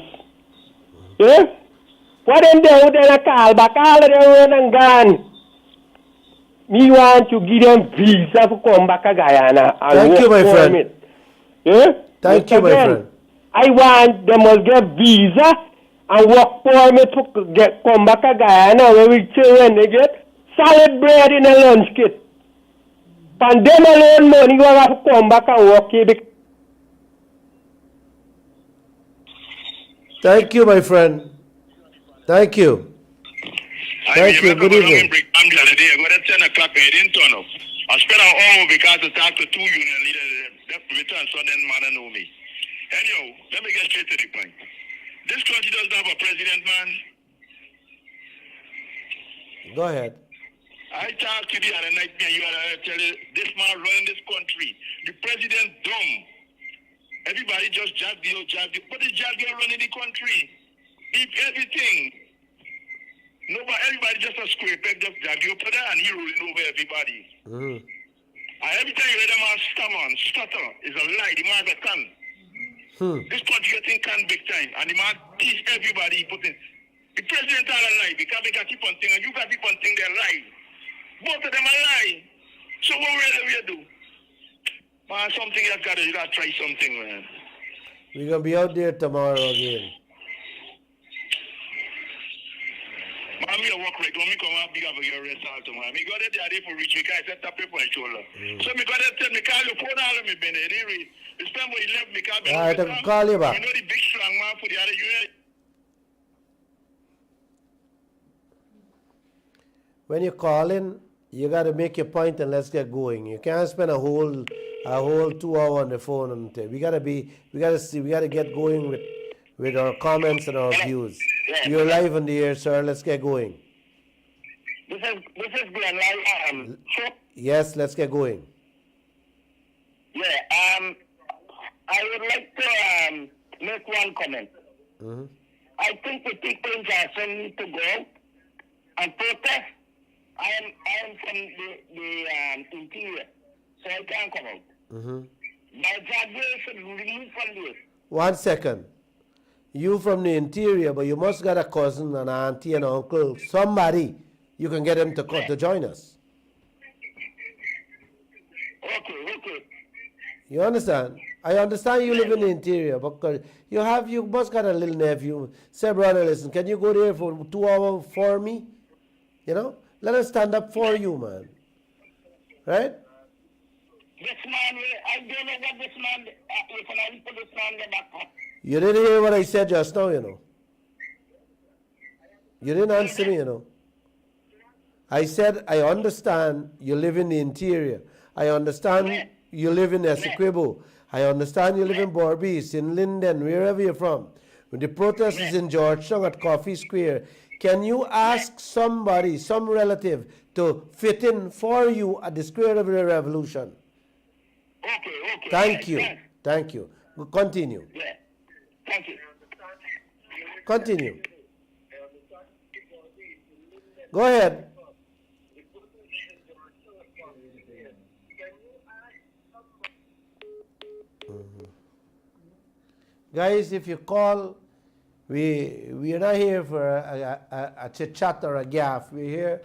Yeah? What them do, they call back, all of them run and gone. Me want to give them visa to come back to Guyana and Thank work you, my friend. permit. Yeah? Thank But you, my again, friend. I want them to get visa and work permit to come back to Guyana where we children they get solid bread in a lunch kit. And them alone money will have to come back and work here. Thank you, my friend. Thank you. Thank you. Good evening. I'm the other day, I got at 10 o'clock, I didn't turn up. I spent an hour because I talked to 2 union leaders, that return, so then man know me. Anyhow, let me get straight to the point. This country doesn't have a president, man. Go ahead. I talked to you the other night, and you had to tell you, this man running this country. The president dumb. Everybody just Jagdeo. But is Jagdeo running the country? If everything. Nobody, everybody just a square peg, just Jagdeo put that and he ruling over everybody. And every time you hear them man stammer and stutter, is a lie. The man got can. This country getting can big time. And the man teach everybody he put in. The president are a lie because they got keep on thinking and you got keep on thinking they're lie. Both of them are lie. So what will we do? Man, something you gotta try something, man. We're going to be out there tomorrow again. Man, me a work right. When me come out, big up your result, man. Me got it there for reach me. I set up paper on shoulder. So me got it tell me call you phone all of me been anyway. It's time when he left me call me. All right, I'll call you back. You know the big strong man for the other unit. when you call in, you got to make your point and let's get going. You can't spend a whole 2 hours on the phone until we got to get going with our comments and our views. You're live on the air, sir. Let's get going. This is Glenn Lall. Yes, let's get going. Yeah. I would like to make one comment. Mm-hmm. I think the people in Jackson need to go and protest. I am from the interior, so I can't come out. Mm-hmm. My Jagdeo should release from this. 1 second. You from the interior, but you must got a cousin, an auntie, and uncle, somebody. You can get them to join us. Okay. You understand? I understand you live in the interior, but you must got a little nephew. Say, brother, listen, can you go there for 2 hours for me? You know? Let us stand up for you, man. Right? This man, I don't know what this man, listen, I put this man get back up. You didn't hear what I said just now, you know. You didn't answer me, you know. I said, I understand you live in the interior. I understand you live in Essequibo. I understand you live in Borbees, in Linden, wherever you're from. When the protest is in Georgetown at Coffee Square, can you ask somebody, some relative, to fit in for you at the Square of the Revolution? Okay. Thank you. Continue. Yeah. Thank you. Continue. Go ahead. Guys, if you call, we are not here for a chit chat or a gaff. We're here.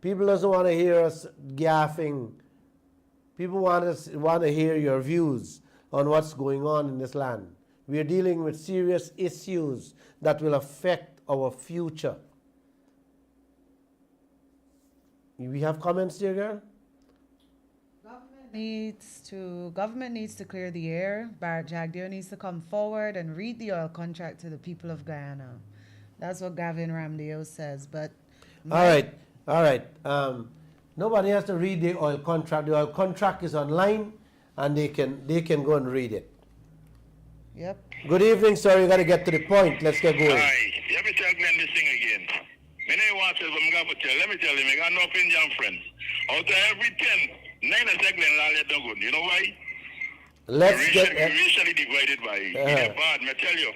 People doesn't want to hear us gaffing. People want to hear your views on what's going on in this land. We are dealing with serious issues that will affect our future. We have comments here, girl? Government needs to clear the air. Barrett Jagdeo needs to come forward and read the oil contract to the people of Guyana. That's what Gavin Ramdeo says. But all right. Nobody has to read the oil contract. The oil contract is online, and they can go and read it. Yep. Good evening, sir. You got to get to the point. Let's get going. Hi. Let me tell Glenn this thing again. Let me tell you, I got no Indian friends. Out of every 10, 9 are Glenn Lall don't good. You know why? Racially divided by it's bad, I tell you.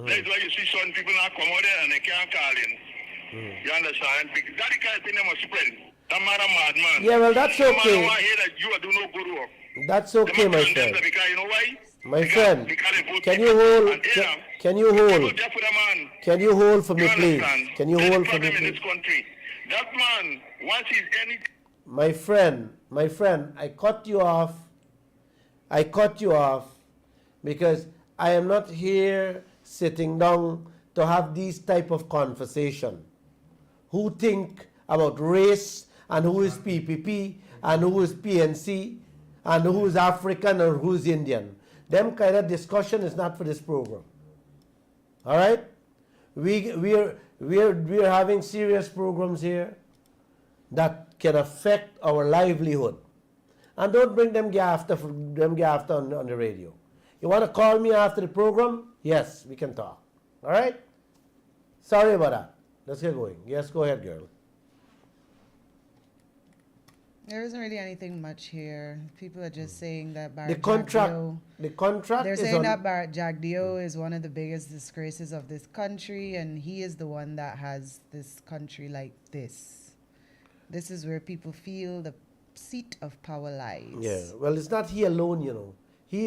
That's why you see some people not come out there and they can't call in. You understand? Because that kind of thing they must spread. That man a madman. Yeah, well, that's okay. The man want to hear that you are doing no good work. That's okay, my friend. Because you know why? My friend, can you hold for me, please? Can you hold for me, please? That man, once he's any... My friend, I cut you off because I am not here sitting down to have these type of conversation. Who think about race and who is PPP and who is PNC and who is African or who is Indian. Them kind of discussion is not for this program. All right? We're having serious programs here that can affect our livelihood. And don't bring them after on the radio. You want to call me after the program? Yes, we can talk. All right? Sorry about that. Let's get going. Yes, go ahead, girl. There isn't really anything much here. People are just saying that Barrett The contract They're is saying on, that Barrett Jagdeo is one of the biggest disgraces of this country, and he is the one that has this country like this. This is where people feel the seat of power lies. Yeah, well, it's not he alone, you know. He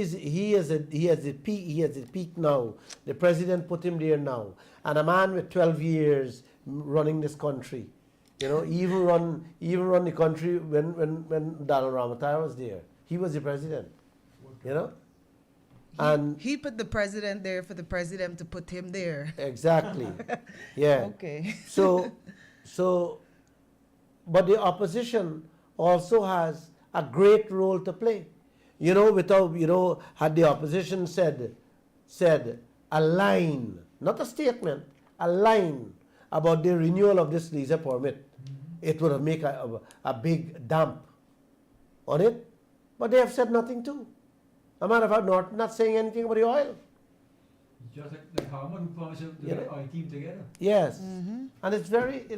has a peak now. The president put him there now, and a man with 12 years running this country. You know, even run the country when Donald Ramatayar was there. He was the president. You know, and he put the president there for the president to put him there. Exactly. Yeah. Okay. So, but the opposition also has a great role to play. You know, had the opposition said a line, not a statement, a line about the renewal of this visa permit, it would have made a big dump on it. But they have said nothing too. As a matter of fact, not saying anything about the oil. Just like Harman who promised to Yeah. get our team together. Yes, and it's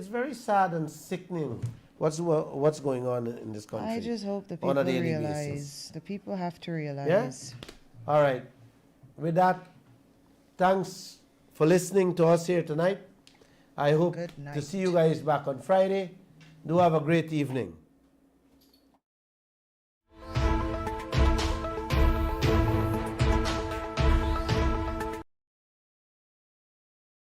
very sad and sickening what's going on in this country. I just hope the on people a daily realize. basis. The people have to Yeah. realize. All right. With that, thanks for listening to us here tonight. I hope Good to night. see you guys back on Friday. Do have a great evening.